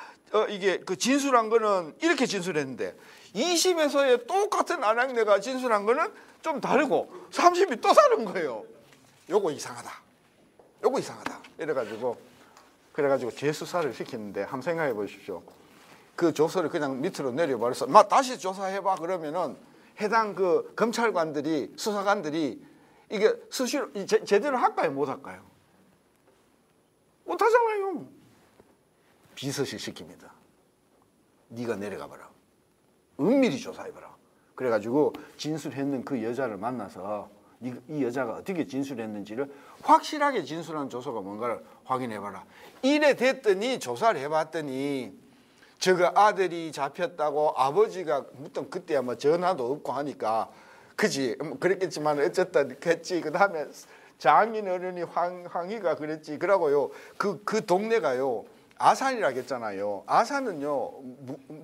S1: 이게 그 진술한 거는 이렇게 진술했는데 2심에서의 똑같은 안학내가 진술한 거는 좀 다르고 3심이 또 다른 거예요. 요거 이상하다. 요거 이상하다. 그래가지고 재수사를 시켰는데 한번 생각해 보십시오. 그 조서를 그냥 밑으로 내려버려서 다시 조사해봐 그러면은 해당 그 검찰관들이 수사관들이 이게 수시로 제대로 할까요? 못 할까요? 못 하잖아요. 비서실 시킵니다. 네가 내려가 봐라. 은밀히 조사해봐라. 그래가지고 진술했는 그 여자를 만나서 이 여자가 어떻게 진술했는지를 확실하게 진술한 조서가 뭔가를 확인해봐라. 이래 됐더니 조사를 해봤더니 저거 아들이 잡혔다고 아버지가 무튼 그때야 뭐 전화도 없고 하니까 그지 그랬겠지만 어쨌든 했지. 그 다음에 장인 어른이 황희가 그랬지. 그러고요 그 동네가요 아산이라겠잖아요. 아산은요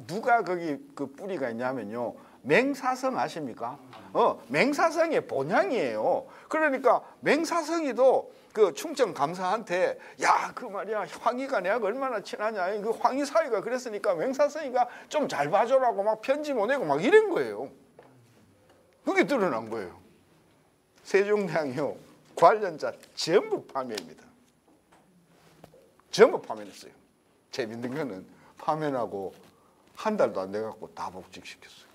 S1: 누가 거기 그 뿌리가 있냐면요 맹사성 아십니까? 맹사성의 본향이에요. 그러니까 맹사성이도 그 충청 감사한테 야 그 말이야 황희가 내가 얼마나 친하냐 그 황희 사위가 그랬으니까 맹사성이가 좀 잘 봐줘라고 막 편지 보내고 막 이런 거예요. 그게 드러난 거예요. 세종대왕이요 관련자 전부 파면입니다. 전부 파면했어요. 재밌는 거는 파면하고 한 달도 안 돼갖고 다 복직시켰어요.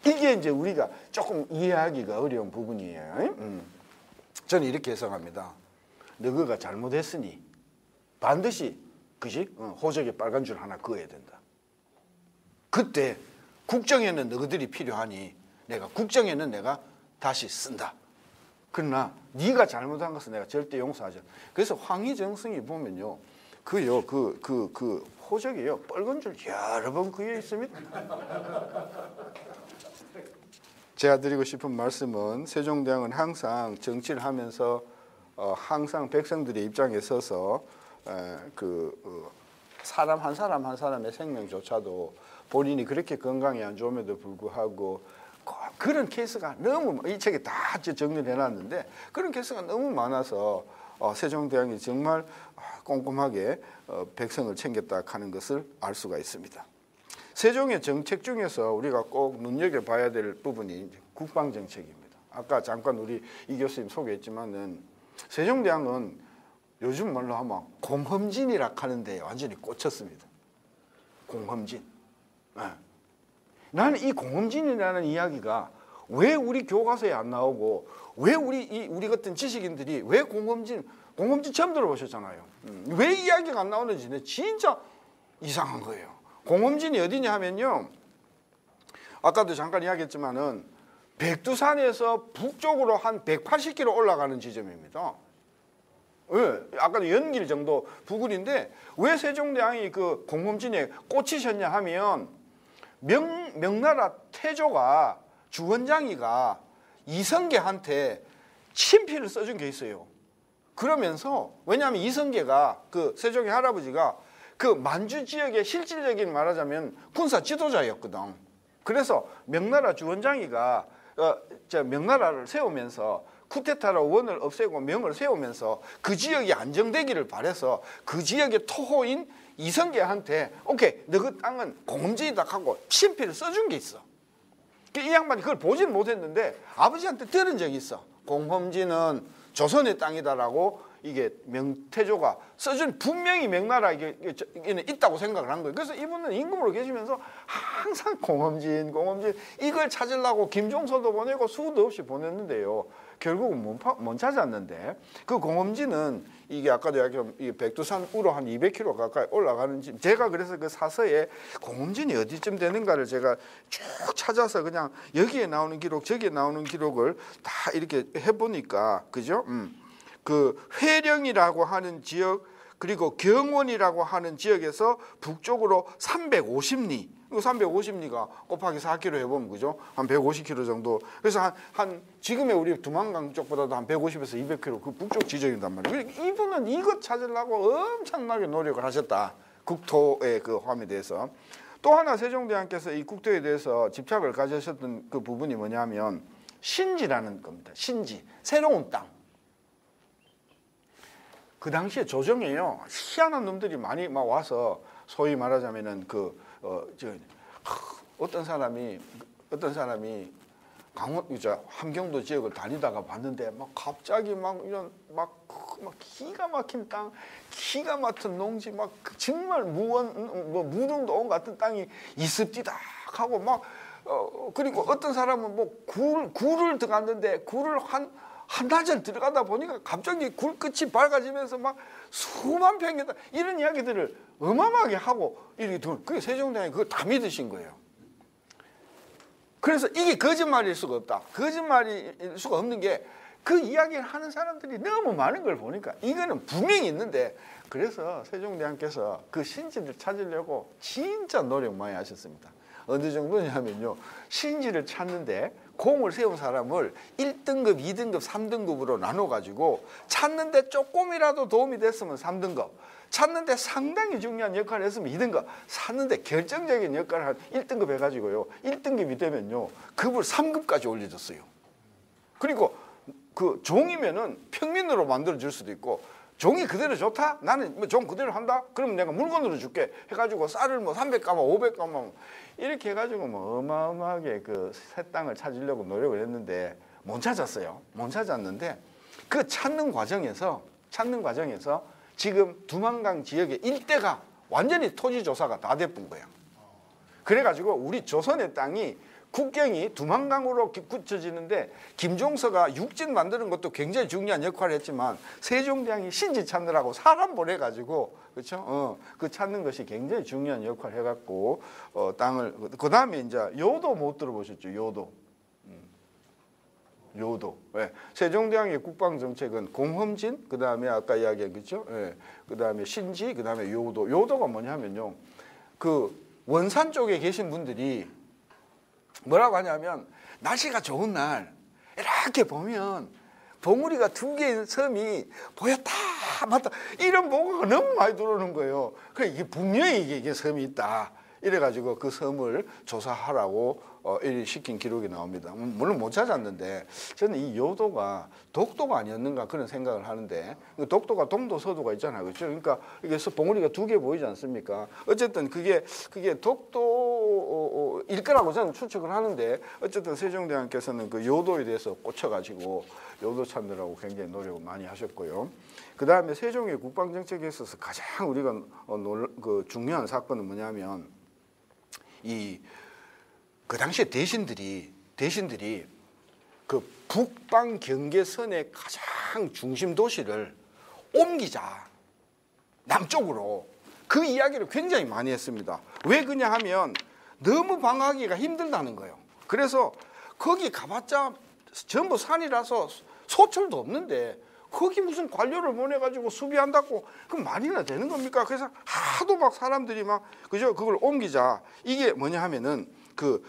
S1: 이게 이제 우리가 조금 이해하기가 어려운 부분이에요. 저는 이렇게 해석합니다. 너희가 잘못했으니 반드시 그지? 호적에 빨간 줄 하나 그어야 된다. 그때 국정에는 너희들이 필요하니 국정에는 내가 다시 쓴다. 그러나 네가 잘못한 것은 내가 절대 용서하지 않아. 그래서 황희정승이 보면요 그 호적이요 빨간 줄 여러 번 그어 있습니다. 제가 드리고 싶은 말씀은 세종대왕은 항상 정치를 하면서 항상 백성들의 입장에 서서 사람 한 사람의 생명조차도 본인이 그렇게 건강이 안 좋음에도 불구하고 그런 케이스가 너무 이 책에 다 정리를 해놨는데 그런 케이스가 너무 많아서 세종대왕이 정말 꼼꼼하게 백성을 챙겼다 하는 것을 알 수가 있습니다. 세종의 정책 중에서 우리가 꼭 눈여겨봐야 될 부분이 국방정책입니다. 아까 잠깐 우리 이 교수님 소개했지만은 세종대왕은 요즘 말로 하면 공험진이라 하는데 완전히 꽂혔습니다. 공험진. 네. 나는 이 공험진이라는 이야기가 왜 우리 교과서에 안 나오고 왜 우리 같은 지식인들이 왜 공험진 처음 들어보셨잖아요. 왜 이야기가 안 나오는지 진짜 이상한 거예요. 공험진이 어디냐 하면요 아까도 잠깐 이야기했지만은 백두산에서 북쪽으로 한 180km 올라가는 지점입니다. 왜? 아까도 연길 정도 부근인데 왜 세종대왕이 그 공험진에 꽂히셨냐 하면 명나라 태조가 주원장이가 이성계한테 친필을 써준 게 있어요. 그러면서 왜냐하면 이성계가 그 세종의 할아버지가 그 만주 지역의 실질적인 말하자면 군사 지도자였거든. 그래서 명나라 주원장이가 명나라를 세우면서 쿠데타로 원을 없애고 명을 세우면서 그 지역이 안정되기를 바라서 그 지역의 토호인 이성계한테 오케이 너 그 땅은 공험지이다 하고 친필을 써준 게 있어. 이 양반이 그걸 보진 못했는데 아버지한테 들은 적이 있어. 공험지는 조선의 땅이다라고 이게 명태조가 써준 분명히 명나라에 있다고 생각을 한 거예요. 그래서 이분은 임금으로 계시면서 항상 공험진 이걸 찾으려고 김종서도 보내고 수도 없이 보냈는데요. 결국은 못 찾았는데 그 공험진은 이게 아까도 이야기한 백두산 우로 한 200km 가까이 올라가는 집. 제가 그래서 그 사서에 공험진이 어디쯤 되는가를 제가 쭉 찾아서 그냥 여기에 나오는 기록 저기에 나오는 기록을 다 이렇게 해보니까 그죠? 그 회령이라고 하는 지역 그리고 경원이라고 하는 지역에서 북쪽으로 350리 350리가 곱하기 4km 해보면 그죠? 한 150km 정도. 그래서 한 지금의 우리 두만강 쪽보다도 한 150에서 200km 그 북쪽 지점이단 말이에요. 이분은 이것 찾으려고 엄청나게 노력을 하셨다. 국토의 그 화음에 대해서. 또 하나 세종대왕께서 이 국토에 대해서 집착을 가지셨던 그 부분이 뭐냐면 신지라는 겁니다. 신지, 새로운 땅. 그 당시에 조정에요 희한한 놈들이 많이 막 와서 소위 말하자면은 어떤 사람이 함경도 지역을 다니다가 봤는데 막 갑자기 막 이런 막 기가 막힌 땅, 기가 막힌 농지, 막 정말 무릉도원 같은 땅이 있습디다 하고 막 그리고 어떤 사람은 뭐 굴을 들어갔는데 굴을 한 달전 들어가다 보니까 갑자기 굴 끝이 밝아지면서 막 수만 평이다 이런 이야기들을 어마어마하게 하고 이렇게 그게 세종대왕이 그걸 다 믿으신 거예요. 그래서 이게 거짓말일 수가 없다. 거짓말일 수가 없는 게 그 이야기를 하는 사람들이 너무 많은 걸 보니까 이거는 분명히 있는데 그래서 세종대왕께서 그 신지를 찾으려고 진짜 노력 많이 하셨습니다. 어느 정도냐면요. 신지를 찾는데 공을 세운 사람을 1등급, 2등급, 3등급으로 나눠가지고 찾는데 조금이라도 도움이 됐으면 3등급, 찾는데 상당히 중요한 역할을 했으면 2등급, 찾는데 결정적인 역할을 한 1등급 해가지고요. 1등급이 되면요. 급을 3급까지 올려줬어요. 그리고 그 종이면은 평민으로 만들어줄 수도 있고 종이 그대로 좋다? 나는 종 그대로 한다? 그러면 내가 물건으로 줄게 해가지고 쌀을 뭐 300가마, 500가마 이렇게 해가지고 뭐 어마어마하게 그 새 땅을 찾으려고 노력을 했는데 못 찾았어요. 못 찾았는데 그 찾는 과정에서 지금 두만강 지역의 일대가 완전히 토지 조사가 다 돼본 거예요. 그래가지고 우리 조선의 땅이 국경이 두만강으로 굳혀지는데 김종서가 육진 만드는 것도 굉장히 중요한 역할을 했지만 세종대왕이 신지 찾느라고 사람 보내가지고 그렇죠? 그 찾는 것이 굉장히 중요한 역할을 해갖고 땅을 그 다음에 이제 요도 못 들어보셨죠? 요도. 예. 세종대왕의 국방 정책은 공험진, 그 다음에 아까 이야기한 그죠? 예. 그 다음에 신지, 그 다음에 요도. 요도가 뭐냐면요, 그 원산 쪽에 계신 분들이 뭐라고 하냐면 날씨가 좋은 날 이렇게 보면 봉우리가 2개의 섬이 보였다 맞다 이런 보고가 너무 많이 들어오는 거예요. 그래 이게 분명히 이게 섬이 있다 이래가지고 그 섬을 조사하라고 시킨 기록이 나옵니다. 물론 못 찾았는데 저는 이 요도가 독도가 아니었는가 그런 생각을 하는데 독도가 동도 서도가 있잖아요, 그렇죠? 그러니까 이게 봉우리가 2개 보이지 않습니까? 어쨌든 그게 독도일 거라고 저는 추측을 하는데 어쨌든 세종대왕께서는 그 요도에 대해서 꽂혀가지고 요도 찾느라고 굉장히 노력을 많이 하셨고요. 그 다음에 세종의 국방 정책에 있어서 가장 우리가 그 중요한 사건은 뭐냐면 그 당시에 대신들이 그 북방 경계선의 가장 중심 도시를 옮기자 남쪽으로 그 이야기를 굉장히 많이 했습니다. 왜 그냐 하면 너무 방어하기가 힘들다는 거예요. 그래서 거기 가봤자 전부 산이라서 소출도 없는데 거기 무슨 관료를 보내가지고 수비한다고 그럼 말이나 되는 겁니까? 그래서 하도 막 사람들이 막 그죠 그걸 옮기자. 이게 뭐냐 하면은 그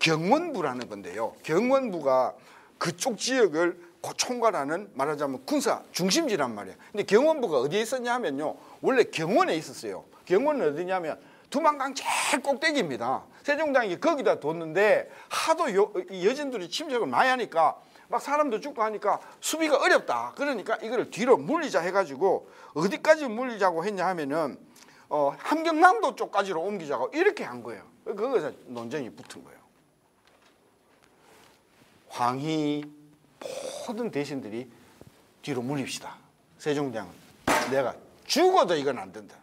S1: 경원부라는 건데요. 경원부가 그쪽 지역을 총괄하는 말하자면 군사 중심지란 말이에요. 근데 경원부가 어디에 있었냐 하면요. 원래 경원에 있었어요. 경원은 어디냐면 두만강 제일 꼭대기입니다. 세종대왕이 거기다 뒀는데 하도 여진들이 침략을 많이 하니까 막 사람도 죽고 하니까 수비가 어렵다. 그러니까 이거를 뒤로 물리자 해가지고 어디까지 물리자고 했냐 하면은 함경남도 쪽까지로 옮기자고 이렇게 한 거예요. 거기서 논쟁이 붙은 거예요. 황희 모든 대신들이 뒤로 물립시다. 세종대왕은 내가 죽어도 이건 안 된다.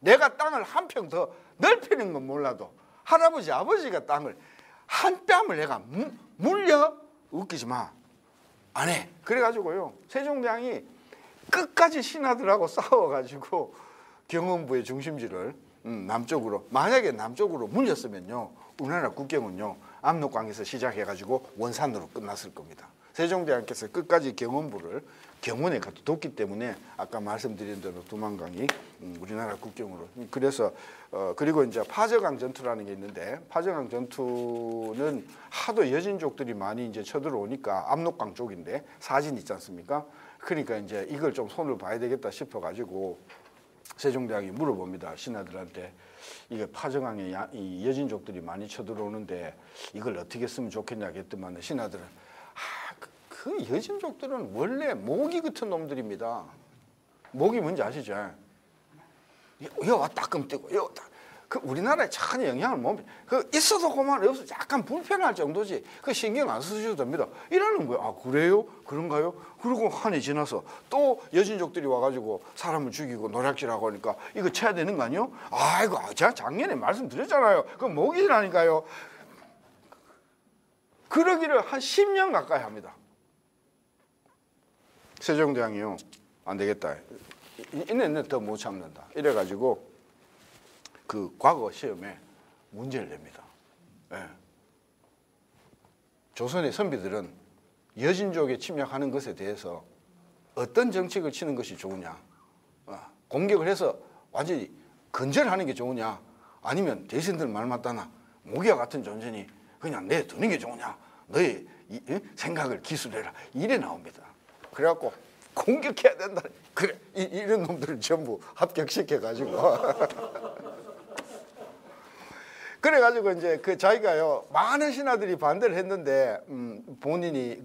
S1: 내가 땅을 한 평 더 넓히는 건 몰라도 할아버지 아버지가 땅을 한 뺨을 내가 물려? 웃기지 마. 안 해. 그래가지고요 세종대왕이 끝까지 신하들하고 싸워가지고 경원부의 중심지를 남쪽으로, 만약에 남쪽으로 물렸으면요 우리나라 국경은요 압록강에서 시작해가지고 원산으로 끝났을 겁니다. 세종대왕께서 끝까지 경원부를 경원에 갖다 뒀기 때문에 아까 말씀드린 대로 두만강이 우리나라 국경으로. 그래서 그리고 이제 파저강 전투라는 게 있는데 파저강 전투는 하도 여진족들이 많이 이제 쳐들어오니까 압록강 쪽인데 사진 있지 않습니까? 그러니까 이제 이걸 좀 손을 봐야 되겠다 싶어가지고 세종대왕이 물어봅니다. 신하들한테 이게 파저강에 이 여진족들이 많이 쳐들어오는데 이걸 어떻게 쓰면 좋겠냐 했더만 신하들은 그 여진족들은 원래 모기 같은 놈들입니다. 모기 뭔지 아시죠? 여와 따끔 떼고 그 우리나라에 참 영향을 못 그 있어도 그만 없어 약간 불편할 정도지 그 신경 안 쓰셔도 됩니다. 이러는 거예요. 아 그래요? 그런가요? 그리고 한해 지나서 또 여진족들이 와가지고 사람을 죽이고 노략질하고 하니까 이거 쳐야 되는 거 아니요? 아이고 제가 작년에 말씀드렸잖아요. 그 모기라니까요. 그러기를 한 10년 가까이 합니다. 세종대왕이요 안 되겠다. 이내는 더 못 참는다. 이래가지고 그 과거 시험에 문제를 냅니다. 예. 조선의 선비들은 여진족에 침략하는 것에 대해서 어떤 정책을 치는 것이 좋으냐, 공격을 해서 완전히 근절하는 게 좋으냐, 아니면 대신들 말 맞다나 모기와 같은 존재니 그냥 내두는 게 좋으냐, 너의 생각을 기술해라, 이래 나옵니다. 그래갖고 공격해야 된다. 그래 이런 놈들을 전부 합격시켜가지고 그래가지고 이제 그 자기가요 많은 신하들이 반대를 했는데 본인이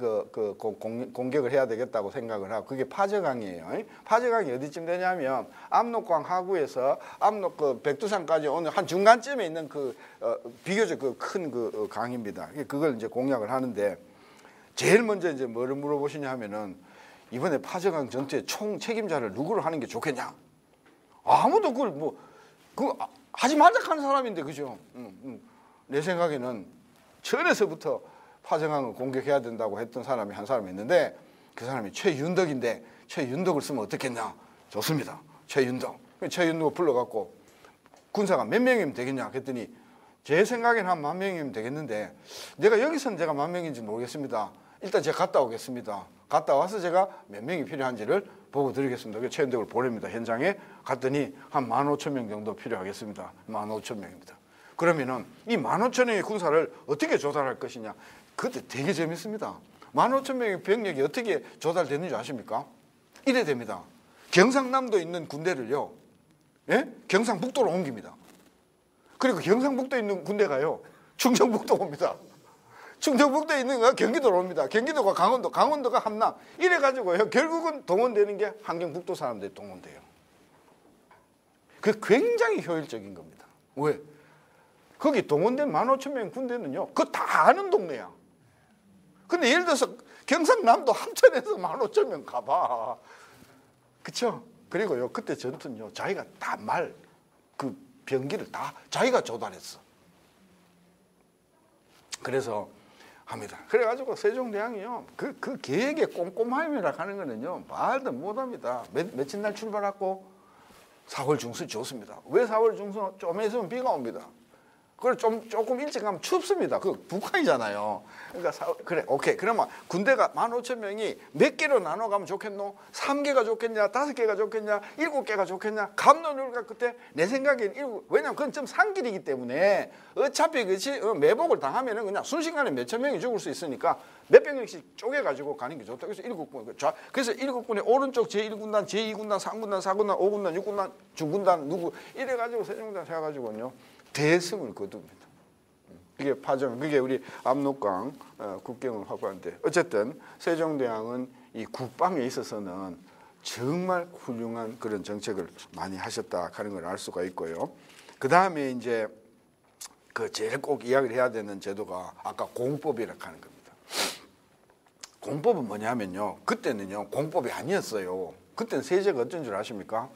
S1: 공격을 해야 되겠다고 생각을 하고 그게 파저강이에요. 파저강이 어디쯤 되냐면 압록강 하구에서 압록 그 백두산까지 오는 한 중간쯤에 있는 그 비교적 그 큰 그 강입니다. 그걸 이제 공략을 하는데 제일 먼저 이제 뭐를 물어보시냐 하면은 이번에 파저강 전투의 총 책임자를 누구를 하는 게 좋겠냐? 아무도 그걸 하지 말자 하는 사람인데 그죠? 내 생각에는 전에서부터 파저강을 공격해야 된다고 했던 사람이 한 사람이 있는데 그 사람이 최윤덕인데 최윤덕을 쓰면 어떻겠냐? 좋습니다. 최윤덕을 불러갖고 군사가 몇 명이면 되겠냐? 했더니 제 생각에는 한 10,000명이면 되겠는데 내가 여기서는 제가 10,000명인지 모르겠습니다. 일단 제가 갔다 오겠습니다. 갔다 와서 제가 몇 명이 필요한지를 보고 드리겠습니다. 그래서 최윤덕을 보냅니다. 현장에 갔더니 한 15,000명 정도 필요하겠습니다. 15,000명입니다. 그러면은 이 15,000명의 군사를 어떻게 조달할 것이냐? 그때 되게 재밌습니다. 15,000명의 병력이 어떻게 조달되는지 아십니까? 이래 됩니다. 경상남도에 있는 군대를요, 예? 경상북도로 옮깁니다. 그리고 경상북도에 있는 군대가요, 충청북도 옵니다. 충청북도에 있는 거 경기도로 옵니다. 경기도가 강원도, 강원도가 함남. 이래가지고요 결국은 동원되는 게 함경북도 사람들이 동원돼요. 그게 굉장히 효율적인 겁니다. 왜? 거기 동원된 15,000명 군대는요 그거 다 아는 동네야. 근데 예를 들어서 경상남도 함천에서 15,000명 가봐. 그쵸? 그리고요 그때 전투는요 자기가 다 그 병기를 다 자기가 조달했어. 그래서 합니다. 그래가지고 세종대왕이요 그 계획의 꼼꼼함이라 하는 거는요 말도 못합니다. 며칠 날 출발하고 4월 중순 좋습니다. 왜 4월 중순? 좀 있으면 비가 옵니다. 그걸 조금 일찍 가면 춥습니다. 그 북한이잖아요. 그러니까 그래 오케이. 그러면 군대가 15,000명이 몇 개로 나눠 가면 좋겠노? 3개가 좋겠냐? 5개가 좋겠냐? 7개가 좋겠냐? 감론을가 그때 내 생각엔 왜냐면 그건 좀 산길이기 때문에 어차피 그렇지 매복을 당하면은 그냥 순식간에 몇천 명이 죽을 수 있으니까 몇백 명씩 쪼개가지고 가는 게 좋다. 그래서 7군. 그래서 7군의 오른쪽 제1군단, 제2군단, 3군단, 4군단, 5군단, 6군단, 중군단 누구 이래가지고 세종대왕 세워가지고요 대승을 거둡니다. 그게 파정, 그게 우리 압록강 국경을 확보하는데 어쨌든 세종대왕은 이 국방에 있어서는 정말 훌륭한 그런 정책을 많이 하셨다 하는 걸 알 수가 있고요. 그 다음에 이제 그 제일 꼭 이야기를 해야 되는 제도가 아까 공법이라고 하는 겁니다. 공법은 뭐냐면요. 그때는요 공법이 아니었어요. 그때는 세제가 어떤 줄 아십니까?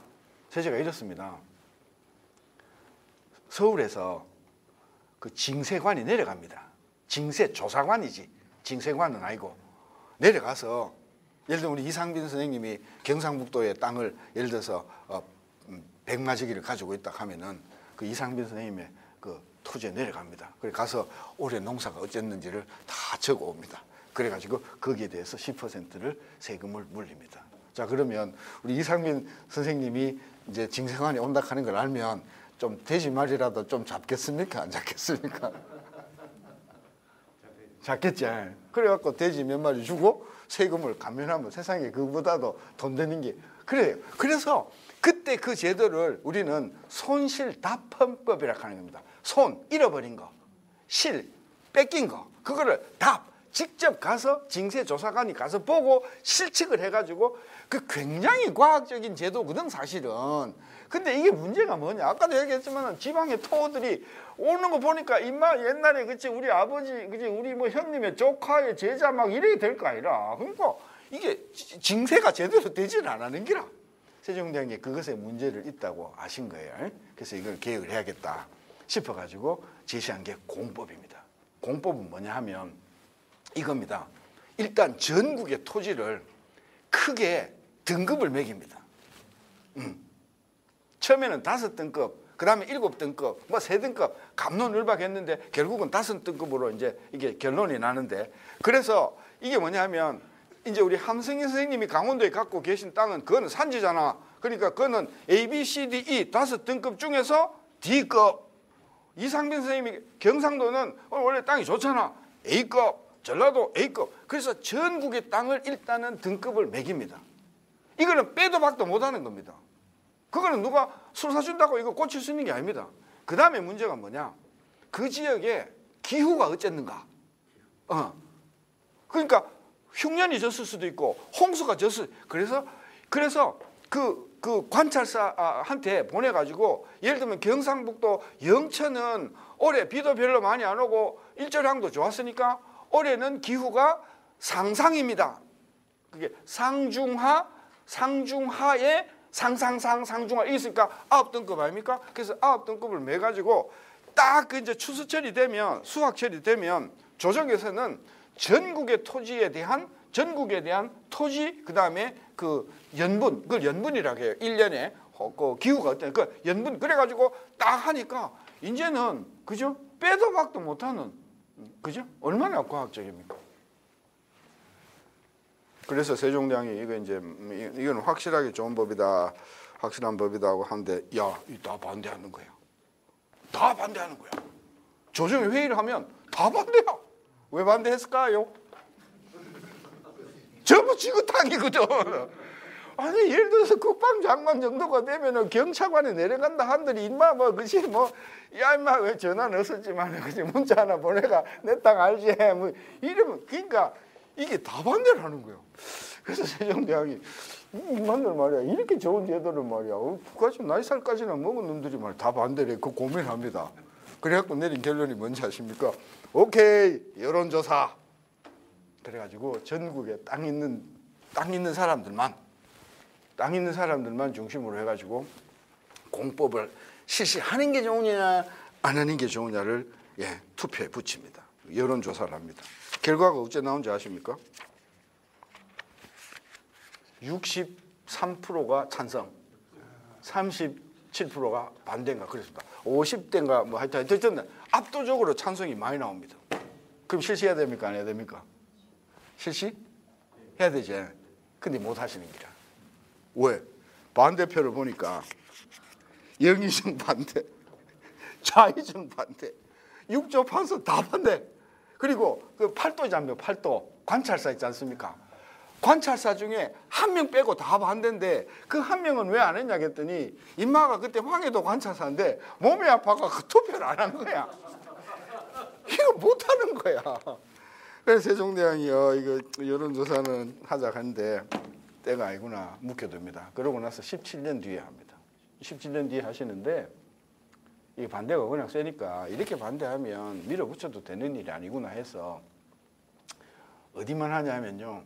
S1: 세제가 이렇습니다. 서울에서 그 징세관이 내려갑니다. 징세 조사관이지 징세관은 아니고 내려가서 예를 들면 우리 이상빈 선생님이 경상북도의 땅을 예를 들어서 백마지기를 가지고 있다 하면은 그 이상빈 선생님의 그 토지에 내려갑니다. 그래 가서 올해 농사가 어쨌는지를 다 적어 옵니다. 그래가지고 거기에 대해서 10%를 세금을 물립니다. 자 그러면 우리 이상빈 선생님이 이제 징세관이 온다 하는 걸 알면 좀 돼지 말이라도 좀 잡겠습니까? 안 잡겠습니까? 잡겠지. 그래갖고 돼지 몇 마리 주고 세금을 감면하면 세상에 그보다도 돈 되는 게 그래요. 그래서 그때 그 제도를 우리는 손실납헌법이라고 하는 겁니다. 손 잃어버린 거, 실 뺏긴 거, 그거를 답 직접 가서 징세조사관이 가서 보고 실측을 해가지고 그 굉장히 과학적인 제도거든 사실은. 근데 이게 문제가 뭐냐? 아까도 얘기했지만 지방의 토호들이 오는 거 보니까 임마 옛날에 그치 우리 아버지 그치 우리 뭐 형님의 조카의 제자 막 이래야 될 거 아니라. 그러니까 이게 징세가 제대로 되질 않는 기라. 세종대왕이 그것에 문제를 있다고 아신 거예요. 그래서 이걸 개혁을 해야겠다 싶어가지고 제시한 게 공법입니다. 공법은 뭐냐 하면 이겁니다. 일단 전국의 토지를 크게 등급을 매깁니다. 처음에는 5등급, 그 다음에 7등급, 뭐 3등급, 갑론을박했는데 결국은 5등급으로 이제 이게 결론이 나는데 그래서 이게 뭐냐면 이제 우리 함승희 선생님이 강원도에 갖고 계신 땅은 그거는 산지잖아. 그러니까 그거는 A, B, C, D, E 5등급 중에서 D급. 이상빈 선생님이 경상도는 원래 땅이 좋잖아. A급, 전라도 A급. 그래서 전국의 땅을 일단은 등급을 매깁니다. 이거는 빼도 박도 못하는 겁니다. 그거는 누가 술 사준다고 이거 고칠 수 있는 게 아닙니다. 그 다음에 문제가 뭐냐? 그 지역에 기후가 어쨌는가? 그러니까 흉년이 졌을 수도 있고 홍수가 졌을. 그래서 그 관찰사한테 보내가지고 예를 들면 경상북도 영천은 올해 비도 별로 많이 안 오고 일조량도 좋았으니까 올해는 기후가 상상입니다. 그게 상중하에 상중하 있으니까 9등급 아닙니까? 그래서 9등급을 매가지고 딱 이제 추수철이 되면 수확철이 되면 조정에서는 전국의 토지에 대한 토지 그 다음에 그 연분 그걸 연분이라고 해요. 1년에 그 기후가 어때? 그 연분 그래가지고 딱 하니까 이제는 그죠? 빼도 박도 못하는 그죠? 얼마나 과학적입니까? 그래서 세종대왕이 이거 이제 이건 확실하게 좋은 법이다, 확실한 법이다 하고 하는데 야, 다 반대하는 거야. 다 반대하는 거야. 조정이 회의를 하면 다 반대야. 왜 반대했을까요? 전부 지구탕이거든. 아니 예를 들어서 국방장관 정도가 되면은 경차관에 내려간다 한들이 인마 뭐 그치 뭐 야 인마 왜 전화 넣었었지만 그치 문자 하나 보내가 내 땅 알지 뭐 이러면 그러니까 이게 다 반대를 하는 거예요. 그래서 세종대왕이 인간들 말이야 이렇게 좋은 제도를 말이야 국가적 나이살까지는 먹은 놈들이 말이야 다 반대를 해. 그 고민합니다. 그래갖고 내린 결론이 뭔지 아십니까? 오케이 여론조사. 그래가지고 전국에 땅 있는 사람들만 중심으로 해가지고 공법을 실시하는 게 좋으냐 안 하는 게 좋으냐를 투표에 붙입니다. 여론조사를 합니다. 결과가 어째 나온지 아십니까? 63%가 찬성, 7%가 반대인가 그랬습니다. 50대인가 뭐 하여튼 어쨌든 압도적으로 찬성이 많이 나옵니다. 그럼 실시해야 됩니까? 안 해야 됩니까? 실시? 해야 되지. 근데 못 하시는 기라. 왜? 반대표를 보니까 영의정 반대, 좌의정 반대, 6조 판서 다 반대. 그리고 그 팔도잖아요. 팔도 관찰사 있지 않습니까? 관찰사 중에 한 명 빼고 다 반대인데 그 한 명은 왜 안 했냐 했더니 임마가 그때 황해도 관찰사인데 몸이 아파가 그 투표를 안 한 거야. 이거 못 하는 거야. 그래서 세종대왕이 이거 여론조사는 하자 하는데 때가 아니구나 묵혀둡니다. 그러고 나서 17년 뒤에 합니다. 17년 뒤에 하시는데 이 반대가 그냥 세니까 이렇게 반대하면 밀어붙여도 되는 일이 아니구나 해서 어디만 하냐면요.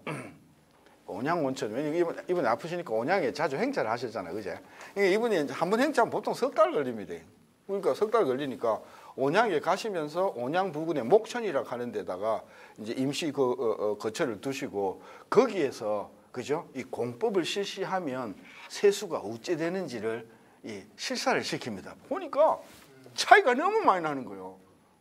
S1: 온양 온천, 왜냐면 이분이 아프시니까 온양에 자주 행차를 하셨잖아요, 그제? 이분이 한 번 행차하면 보통 석 달 걸립니다. 그러니까 석 달 걸리니까 온양에 가시면서 온양 부근에 목천이라고 하는 데다가 이제 임시 거처를 두시고 거기에서 그죠? 이 공법을 실시하면 세수가 어찌 되는지를 이 실사를 시킵니다. 보니까 차이가 너무 많이 나는 거예요.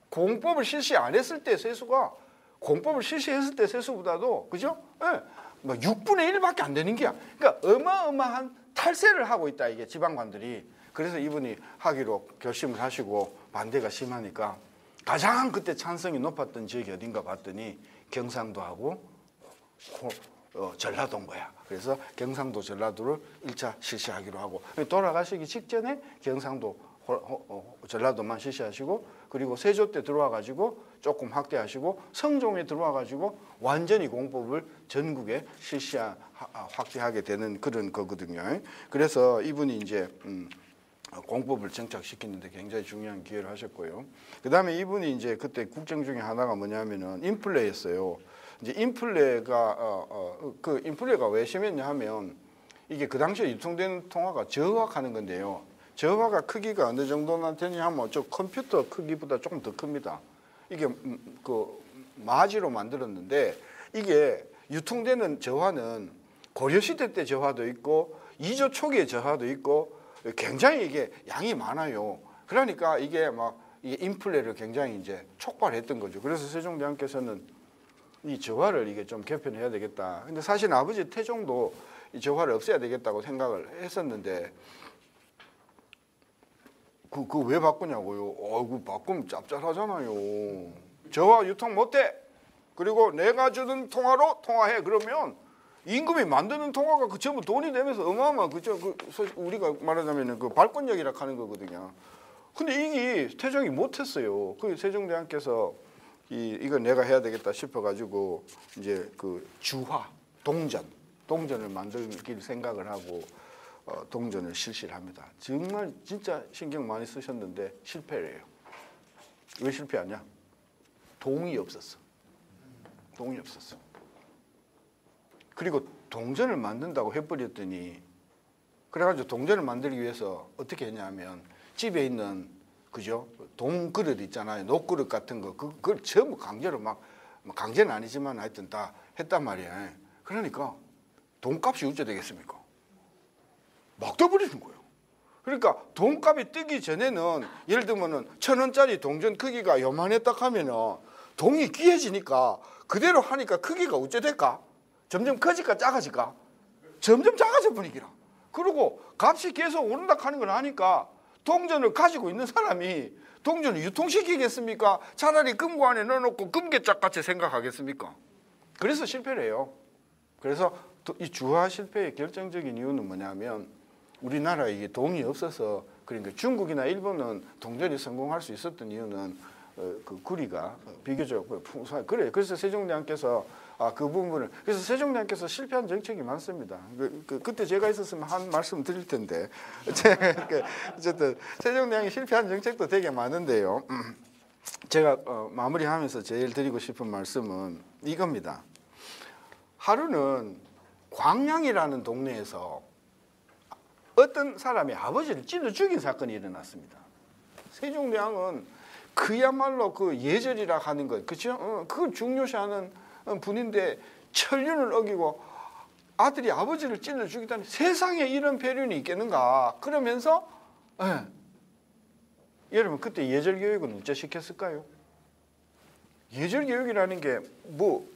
S1: 공법을 실시 안 했을 때 세수가 공법을 실시했을 때 세수보다도 그죠? 예. 뭐 6분의 1밖에 안 되는 게야. 그러니까 어마어마한 탈세를 하고 있다 이게 지방관들이. 그래서 이분이 하기로 결심을 하시고 반대가 심하니까 가장 그때 찬성이 높았던 지역이 어딘가 봤더니 경상도하고 전라도인 거야. 그래서 경상도 전라도를 1차 실시하기로 하고 돌아가시기 직전에 경상도 전라도만 실시하시고 그리고 세조 때 들어와 가지고 조금 확대하시고 성종에 들어와 가지고 완전히 공법을 전국에 확대하게 되는 그런 거거든요. 그래서 이분이 이제 공법을 정착시키는데 굉장히 중요한 기여를 하셨고요. 그다음에 이분이 이제 그때 국정 중에 하나가 뭐냐면은 인플레였어요. 이제 인플레가 그 인플레가 왜 심했냐 하면 이게 그 당시에 유통되는 통화가 저하하는 건데요. 저하가 크기가 어느 정도나 되냐 하면 저 컴퓨터 크기보다 조금 더 큽니다. 이게 그 마지로 만들었는데 이게 유통되는 저하는 고려시대 때 저하도 있고 이조 초기의 저하도 있고 굉장히 이게 양이 많아요. 그러니까 이게 막 이게 인플레를 굉장히 이제 촉발했던 거죠. 그래서 세종대왕께서는 이 저하를 이게 좀 개편해야 되겠다. 근데 사실 아버지 태종도 이 저하를 없애야 되겠다고 생각을 했었는데 그 왜 바꾸냐고요? 그 바꾸면 짭짤하잖아요. 저하 유통 못해. 그리고 내가 주는 통화로 통화해. 그러면 임금이 만드는 통화가 그 전부 돈이 되면서 어마어마한 그죠? 우리가 말하자면 그 발권력이라 하는 거거든요. 근데 이게 태종이 못했어요. 그 세종대왕께서 이거 내가 해야 되겠다 싶어가지고 이제 그 주화 동전을 만들길 생각을 하고 동전을 실시를 합니다. 정말 진짜 신경 많이 쓰셨는데 실패를 해요. 왜 실패하냐? 동이 없었어. 동이 없었어. 그리고 동전을 만든다고 해버렸더니 그래가지고 동전을 만들기 위해서 어떻게 했냐면 집에 있는 그죠? 동그릇 있잖아요. 녹그릇 같은 거 그걸 전부 강제로 막 강제는 아니지만 하여튼 다 했단 말이에요. 그러니까 돈값이 어째 되겠습니까? 막 떠버리는 거예요. 그러니까 돈값이 뜨기 전에는 예를 들면은 1,000원짜리 동전 크기가 요만했다 하면은 동이 귀해지니까 그대로 하니까 크기가 어째 될까? 점점 커질까 작아질까? 점점 작아져 버리기라. 그리고 값이 계속 오른다 하는 걸 아니까 동전을 가지고 있는 사람이 동전을 유통시키겠습니까? 차라리 금고 안에 넣어놓고 금괴짝같이 생각하겠습니까? 그래서 실패를 해요. 그래서 이 주화 실패의 결정적인 이유는 뭐냐면 우리나라에 이게 동이 없어서 그러니까 중국이나 일본은 동전이 성공할 수 있었던 이유는 그 구리가 비교적 풍성해. 그래서 세종대왕께서 그 부분을 그래서 세종대왕께서 실패한 정책이 많습니다. 그때 제가 있었으면 한 말씀 드릴 텐데 어쨌든 세종대왕이 실패한 정책도 되게 많은데요. 제가 마무리하면서 제일 드리고 싶은 말씀은 이겁니다. 하루는 광양이라는 동네에서 어떤 사람이 아버지를 찔러 죽인 사건이 일어났습니다. 세종대왕은 그야말로 그 예절이라 하는 것, 그렇죠? 그걸 중요시하는 분인데 천륜을 어기고 아들이 아버지를 찔러 죽이다니 세상에 이런 배륜이 있겠는가? 그러면서 네. 여러분 그때 예절 교육은 어째 시켰을까요? 예절 교육이라는 게 뭐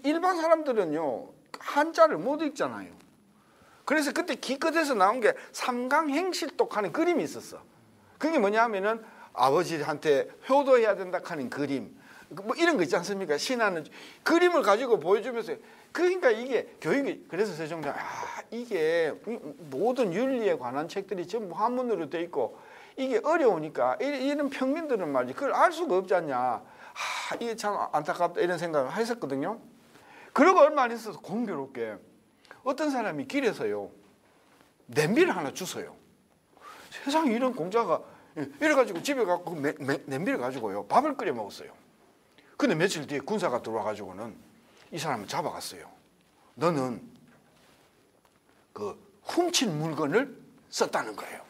S1: 일반 사람들은요 한자를 못 읽잖아요. 그래서 그때 기껏해서 나온 게 삼강행실독 하는 그림이 있었어. 그게 뭐냐면은 아버지한테 효도해야 된다 하는 그림, 뭐 이런 거 있지 않습니까? 신하는 그림을 가지고 보여주면서, 그러니까 이게 교육이, 그래서 세종대왕 이게 모든 윤리에 관한 책들이 전부 한문으로 돼 있고 이게 어려우니까 이런 평민들은 말이지 그걸 알 수가 없지 않냐. 이게 참 안타깝다 이런 생각을 했었거든요. 그러고 얼마 안 있어서 공교롭게 어떤 사람이 길에서요 냄비를 하나 주세요. 세상에 이런 공자가 이래가지고 집에 가고 냄비를 가지고요 밥을 끓여 먹었어요. 근데 며칠 뒤에 군사가 들어와가지고는 이 사람을 잡아갔어요. 너는 그 훔친 물건을 썼다는 거예요.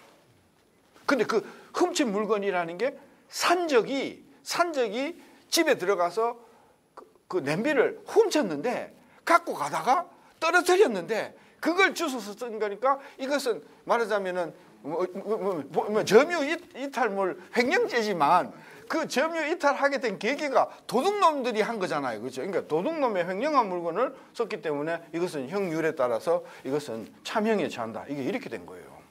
S1: 근데 그 훔친 물건이라는 게 산적이 집에 들어가서 그 냄비를 훔쳤는데 갖고 가다가 떨어뜨렸는데 그걸 주워서 쓴 거니까 이것은 말하자면은 점유 이탈물 횡령죄지만 그 점유 이탈하게 된 계기가 도둑놈들이 한 거잖아요. 그렇죠? 그러니까 도둑놈의 횡령한 물건을 썼기 때문에 이것은 형률에 따라서 이것은 참형에 처한다. 이게 이렇게 된 거예요.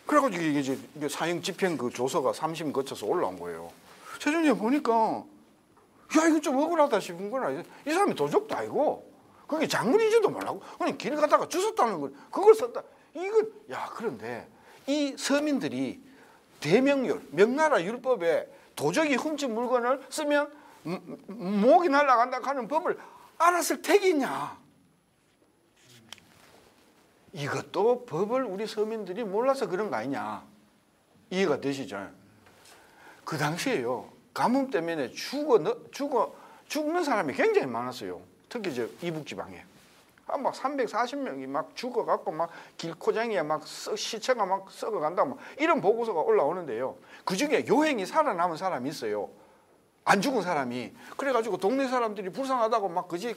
S1: 그래가지고 이게 사형 집행 그 조서가 3심 거쳐서 올라온 거예요. 세종이 보니까 야 이거 좀 억울하다 싶은 거라. 이 사람이 도적도 아니고 그게 장군인지도 몰라고 그냥 길 가다가 주웠다는 걸 그걸 썼다. 이건 그런데 이 서민들이 대명률 명나라 율법에 도적이 훔친 물건을 쓰면 목이 날아간다 하는 법을 알았을 택이냐. 이것도 법을 우리 서민들이 몰라서 그런 거 아니냐. 이해가 되시죠? 그 당시에요 가뭄 때문에 죽는 사람이 굉장히 많았어요. 특히 저 이북지방에 막 340명이 막 죽어갖고 막 길코장이에 막 시체가 막 썩어간다 막 이런 보고서가 올라오는데요. 그 중에 요행이 살아남은 사람이 있어요. 안 죽은 사람이. 그래가지고 동네 사람들이 불쌍하다고 막 그지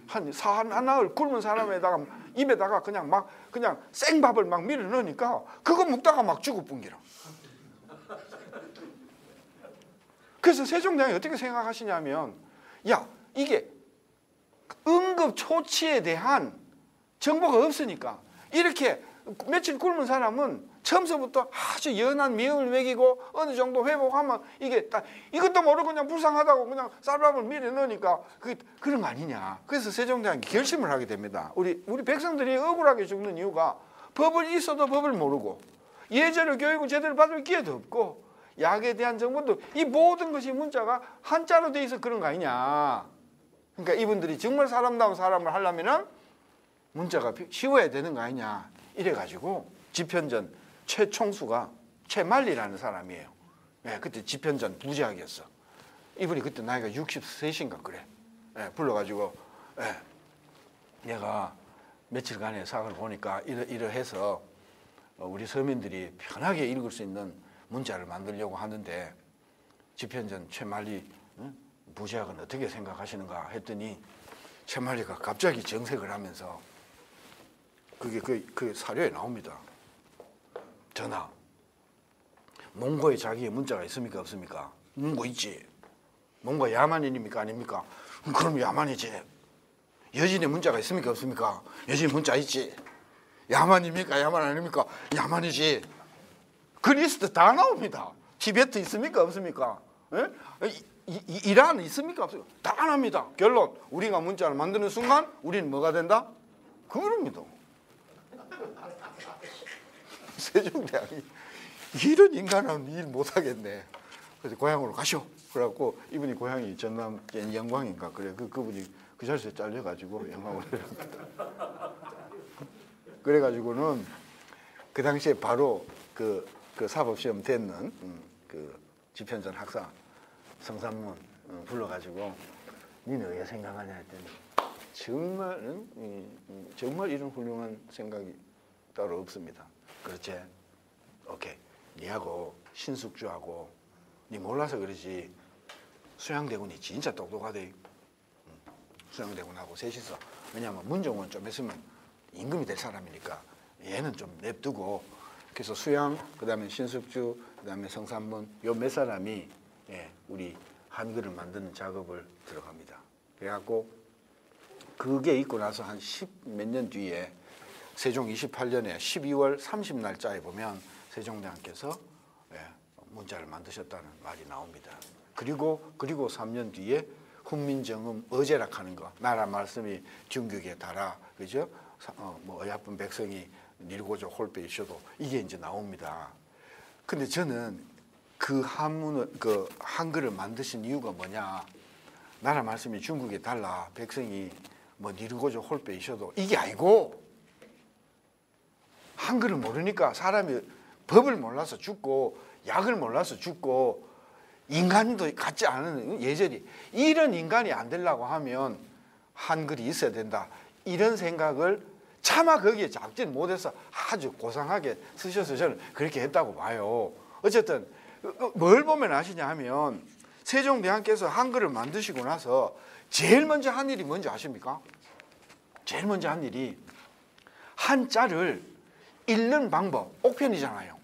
S1: 한 나흘 굶은 사람에다가 입에다가 그냥 생밥을 막 밀어 넣으니까 그거 먹다가 막 죽을 뿐기라. 그래서 세종대왕이 어떻게 생각하시냐면 이게 응급처치에 대한 정보가 없으니까 이렇게 며칠 굶은 사람은 처음서부터 아주 연한 미움을 먹이고 어느 정도 회복하면 이게 딱 이것도 모르고 그냥 불쌍하다고 그냥 쌀밥을 밀어 넣으니까 그게 그런 거 아니냐. 그래서 세종대왕이 결심을 하게 됩니다. 우리 백성들이 억울하게 죽는 이유가 법을 있어도 법을 모르고 예절을 교육을 제대로 받을 기회도 없고 약에 대한 정보도 이 모든 것이 문자가 한자로 돼 있어 그런 거 아니냐. 그러니까 이분들이 정말 사람다운 사람을 하려면은 문자가 쉬워야 되는 거 아니냐. 이래가지고 집현전 최총수가 최만리라는 사람이에요. 그때 집현전 부제학이었어. 이분이 그때 나이가 63인가 그래. 불러가지고 내가 며칠간의 사학을 보니까 이러해서 우리 서민들이 편하게 읽을 수 있는 문자를 만들려고 하는데 집현전 최만리 부제학은 어떻게 생각하시는가 했더니 최만리가 갑자기 정색을 하면서 그게 그 사료에 나옵니다. 전하, 몽고에 자기의 문자가 있습니까 없습니까? 몽고 있지. 몽고 야만인입니까 아닙니까? 그럼 야만이지. 여진의 문자가 있습니까 없습니까? 여진 문자 있지. 야만입니까 야만 아닙니까? 야만이지. 그 리스트 다 나옵니다. 티베트 있습니까 없습니까? 이란 있습니까 없습니까? 다 납니다. 결론, 우리가 문자를 만드는 순간 우리는 뭐가 된다? 그겁니다. 세종대왕이 이런 인간은 일 못하겠네. 그래서 고향으로 가시오. 그래갖고 이분이 고향이 전남 영광인가 그래. 그분이 그 자리에서 잘려가지고 영광으로 내려갑니다. 그래가지고는 그 당시에 바로 그 사법시험 됐는 그 집현전 학사 성삼문 불러가지고 니는 왜 생각하냐 했더니 정말 이런 훌륭한 생각이 따로 없습니다. 그렇지? 오케이. 니하고 신숙주하고 니 몰라서 그러지 수양대군이 진짜 똑똑하대. 수양대군하고 셋이서. 왜냐하면 문종은 좀 있으면 임금이 될 사람이니까 얘는 좀 냅두고 그래서 수양, 그다음에 신숙주, 그다음에 성산문 요 몇 사람이 우리 한글을 만드는 작업을 들어갑니다. 그래갖고 그게 있고 나서 한 10 몇 년 뒤에 세종 28년에 12월 30날짜에 보면 세종대왕께서 문자를 만드셨다는 말이 나옵니다. 그리고 3년 뒤에 훈민정음 어제락 하는 거, 나라 말씀이 중국에 달아, 그죠? 뭐 어야쁜 백성이 밀고조 홀빼 있어도 이게 이제 나옵니다. 근데 저는 그 한문을, 그 한글을 만드신 이유가 뭐냐? 나라 말씀이 중국에 달라, 백성이 뭐 니르고조 홀빼 있어도 이게 아니고, 한글을 모르니까 사람이 법을 몰라서 죽고 약을 몰라서 죽고 인간도 같지 않은 예절이, 이런 인간이 안 되려고 하면 한글이 있어야 된다, 이런 생각을 차마 거기에 작진 못해서 아주 고상하게 쓰셔서 저는 그렇게 했다고 봐요. 어쨌든 뭘 보면 아시냐 하면 세종대왕께서 한글을 만드시고 나서 제일 먼저 한 일이 뭔지 아십니까? 제일 먼저 한 일이 한자를 읽는 방법, 옥편이잖아요.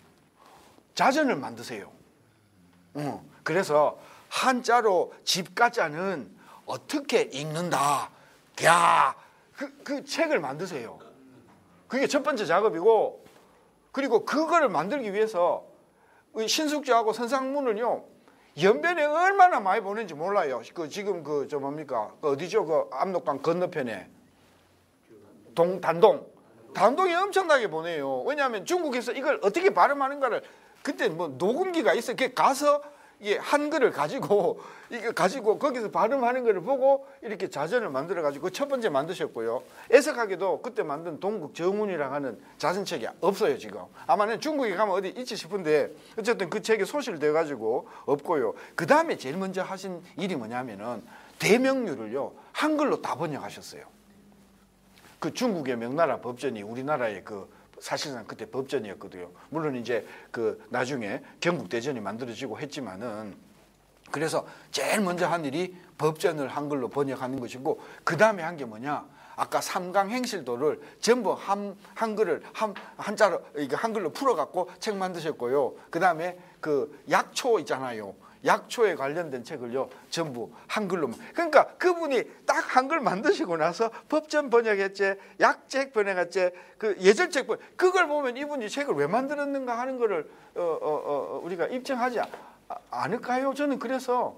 S1: 자전을 만드세요. 그래서 한자로 집가자는 어떻게 읽는다, 야, 그 책을 만드세요. 그게 첫 번째 작업이고, 그리고 그거를 만들기 위해서 신숙주하고 선상문을요 연변에 얼마나 많이 보낸지 몰라요. 그 지금 저 뭡니까, 어디죠? 그 압록강 건너편에 단동이 엄청나게 보내요. 왜냐하면 중국에서 이걸 어떻게 발음하는가를, 그때 뭐 녹음기가 있어요. 그게 가서 이게 한글을 가지고 거기서 발음하는 거를 보고 이렇게 자전을 만들어 가지고 첫 번째 만드셨고요. 애석하게도 그때 만든 동국 정운이라고 하는 자전책이 없어요. 지금 아마는 중국에 가면 어디 있지 싶은데 어쨌든 그 책이 소실돼 가지고 없고요. 그 다음에 제일 먼저 하신 일이 뭐냐면은 대명류를요 한글로 다 번역하셨어요. 그 중국의 명나라 법전이 우리나라의 사실상 그때 법전이었거든요. 물론 이제 나중에 경국대전이 만들어지고 했지만은, 그래서 제일 먼저 한 일이 법전을 한글로 번역하는 것이고, 그 다음에 한 게 뭐냐? 아까 삼강행실도를 전부 한글을 한자로, 이게 한글로 풀어갖고 책 만드셨고요. 그 다음에 약초 있잖아요. 약초에 관련된 책을요 전부 한글로. 그러니까 그분이 딱 한글 만드시고 나서 법전 번역했지, 약책 번역했지, 예절책 그걸 보면 이분이 책을 왜 만들었는가 하는 거를 우리가 입증하지 않을까요? 저는 그래서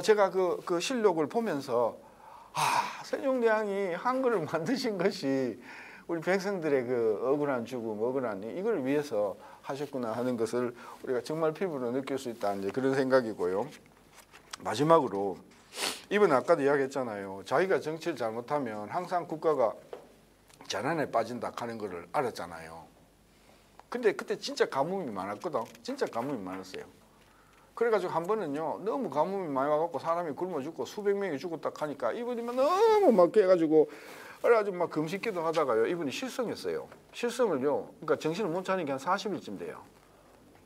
S1: 제가 그 실록을 보면서 세종대왕이 한글을 만드신 것이 우리 백성들의 억울한 죽음, 억울한 이걸 위해서 하셨구나 하는 것을 우리가 정말 피부로 느낄 수 있다, 이제 그런 생각이고요. 마지막으로 이번 아까도 이야기했잖아요. 자기가 정치를 잘못하면 항상 국가가 재난에 빠진다 하는 것을 알았잖아요. 근데 그때 진짜 가뭄이 많았거든. 진짜 가뭄이 많았어요. 그래가지고 한 번은요 너무 가뭄이 많이 와갖고 사람이 굶어 죽고 수백 명이 죽었다 하니까 이분이 너무 막 해가지고 그래가지고 막 금식기도 하다가요 이분이 실성했어요. 실성을요, 그러니까 정신을 못 차리는 게 한 40일쯤 돼요.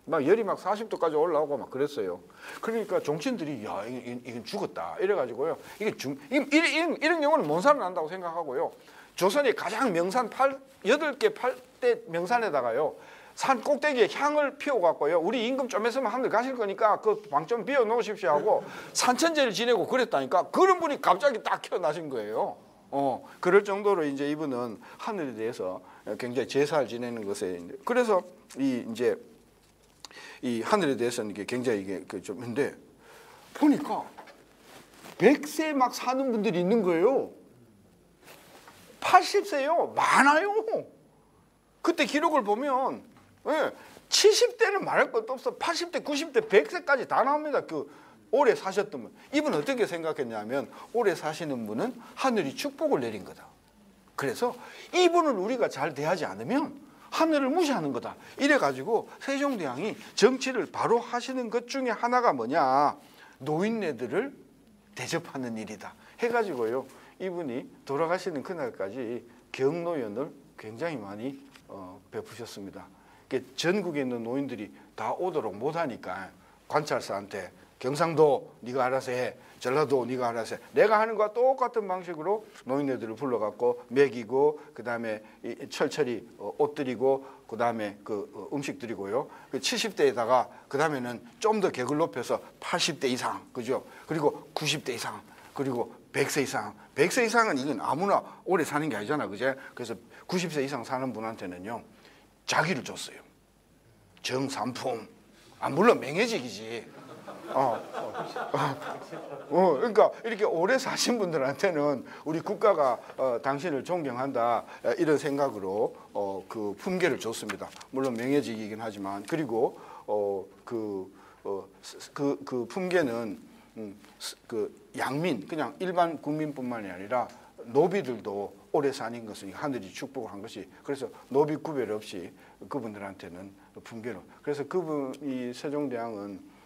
S1: 막 열이 막 40도까지 올라오고 막 그랬어요. 그러니까 종친들이 야 이건 죽었다 이래가지고요, 이런 경우는 못 살아난다고 생각하고요, 조선의 가장 명산 8개 8대 명산에다가요 산 꼭대기에 향을 피워갖고요, 우리 임금 좀 있으면 하늘 가실 거니까 그 방 좀 비워 놓으십시오 하고 산천제를 지내고 그랬다니까. 그런 분이 갑자기 딱 태어나신 거예요. 그럴 정도로 이제 이분은 하늘에 대해서 굉장히 제사를 지내는 것에, 그래서 이 하늘에 대해서는 이게 굉장히 이게 좀 있는데, 보니까 100세 막 사는 분들이 있는 거예요. 80세요. 많아요. 그때 기록을 보면 70대는 말할 것도 없어. 80대, 90대, 100세까지 다 나옵니다. 오래 사셨던 분. 이분 어떻게 생각했냐면 오래 사시는 분은 하늘이 축복을 내린 거다. 그래서 이분을 우리가 잘 대하지 않으면 하늘을 무시하는 거다. 이래가지고 세종대왕이 정치를 바로 하시는 것 중에 하나가 뭐냐, 노인네들을 대접하는 일이다 해가지고요 이분이 돌아가시는 그날까지 경노연을 굉장히 많이 베푸셨습니다. 전국에 있는 노인들이 다 오도록 못하니까 관찰사한테 경상도 네가 알아서 해. 전라도 네가 알아서 해. 내가 하는 거와 똑같은 방식으로 노인네들을 불러갖고 먹이고 그다음에 철철이 옷 드리고 그다음에 그 음식 드리고요. 70대에다가 그다음에는 좀 더 격을 높여서 80대 이상, 그죠? 그리고 90대 이상, 그리고 100세 이상. 100세 이상은 이건 아무나 오래 사는 게 아니잖아, 그제? 그래서 90세 이상 사는 분한테는요 자기를 줬어요. 정삼품. 물론 명예직이지. 그러니까 이렇게 오래 사신 분들한테는 우리 국가가 당신을 존경한다 이런 생각으로 그 품계를 줬습니다. 물론 명예직이긴 하지만 그리고 그 품계는 그 양민 그냥 일반 국민뿐만이 아니라 노비들도 오래 사는 것은 하늘이 축복을 한 것이 그래서 노비 구별 없이 그분들한테는 품계로 그래서 그분이 세종대왕은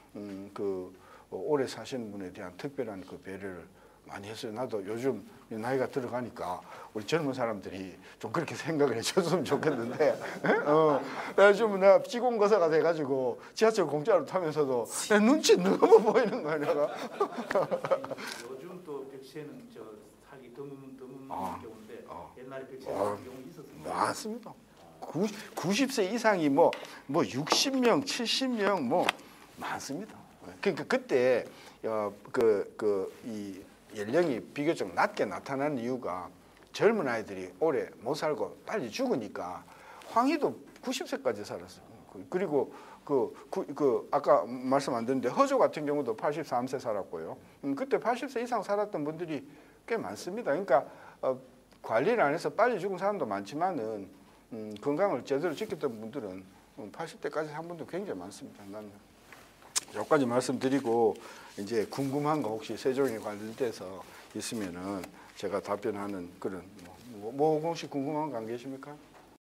S1: 그 오래 사시는 분에 대한 특별한 그 배려를 많이 했어요. 나도 요즘 나이가 들어가니까 우리 젊은 사람들이 좀 그렇게 생각을 해줬으면 좋겠는데, 요즘 내가 지공거사가 돼가지고 지하철 공짜로 타면서도 내 눈치 너무 보이는 거야 내가.
S2: 요즘 또 백세는 저 살기 드문 경우인데 옛날에 백세 같은 경우 있었습니다.
S1: 맞습니다. 90세 이상이 뭐 60명, 70명 뭐 많습니다. 그러니까 그때 이 연령이 비교적 낮게 나타나는 이유가 젊은 아이들이 오래 못 살고 빨리 죽으니까 황희도 90세까지 살았어요. 그리고 아까 말씀 안 드렸는데 허조 같은 경우도 83세 살았고요. 그때 80세 이상 살았던 분들이 꽤 많습니다. 그러니까 관리를 안 해서 빨리 죽은 사람도 많지만은 건강을 제대로 지켰던 분들은 80대까지 산 분도 굉장히 많습니다. 나는 여기까지 말씀드리고 이제 궁금한 거 혹시 세종에 관련돼서 있으면은 제가 답변하는 그런 뭐 혹시 궁금한 거 안 계십니까?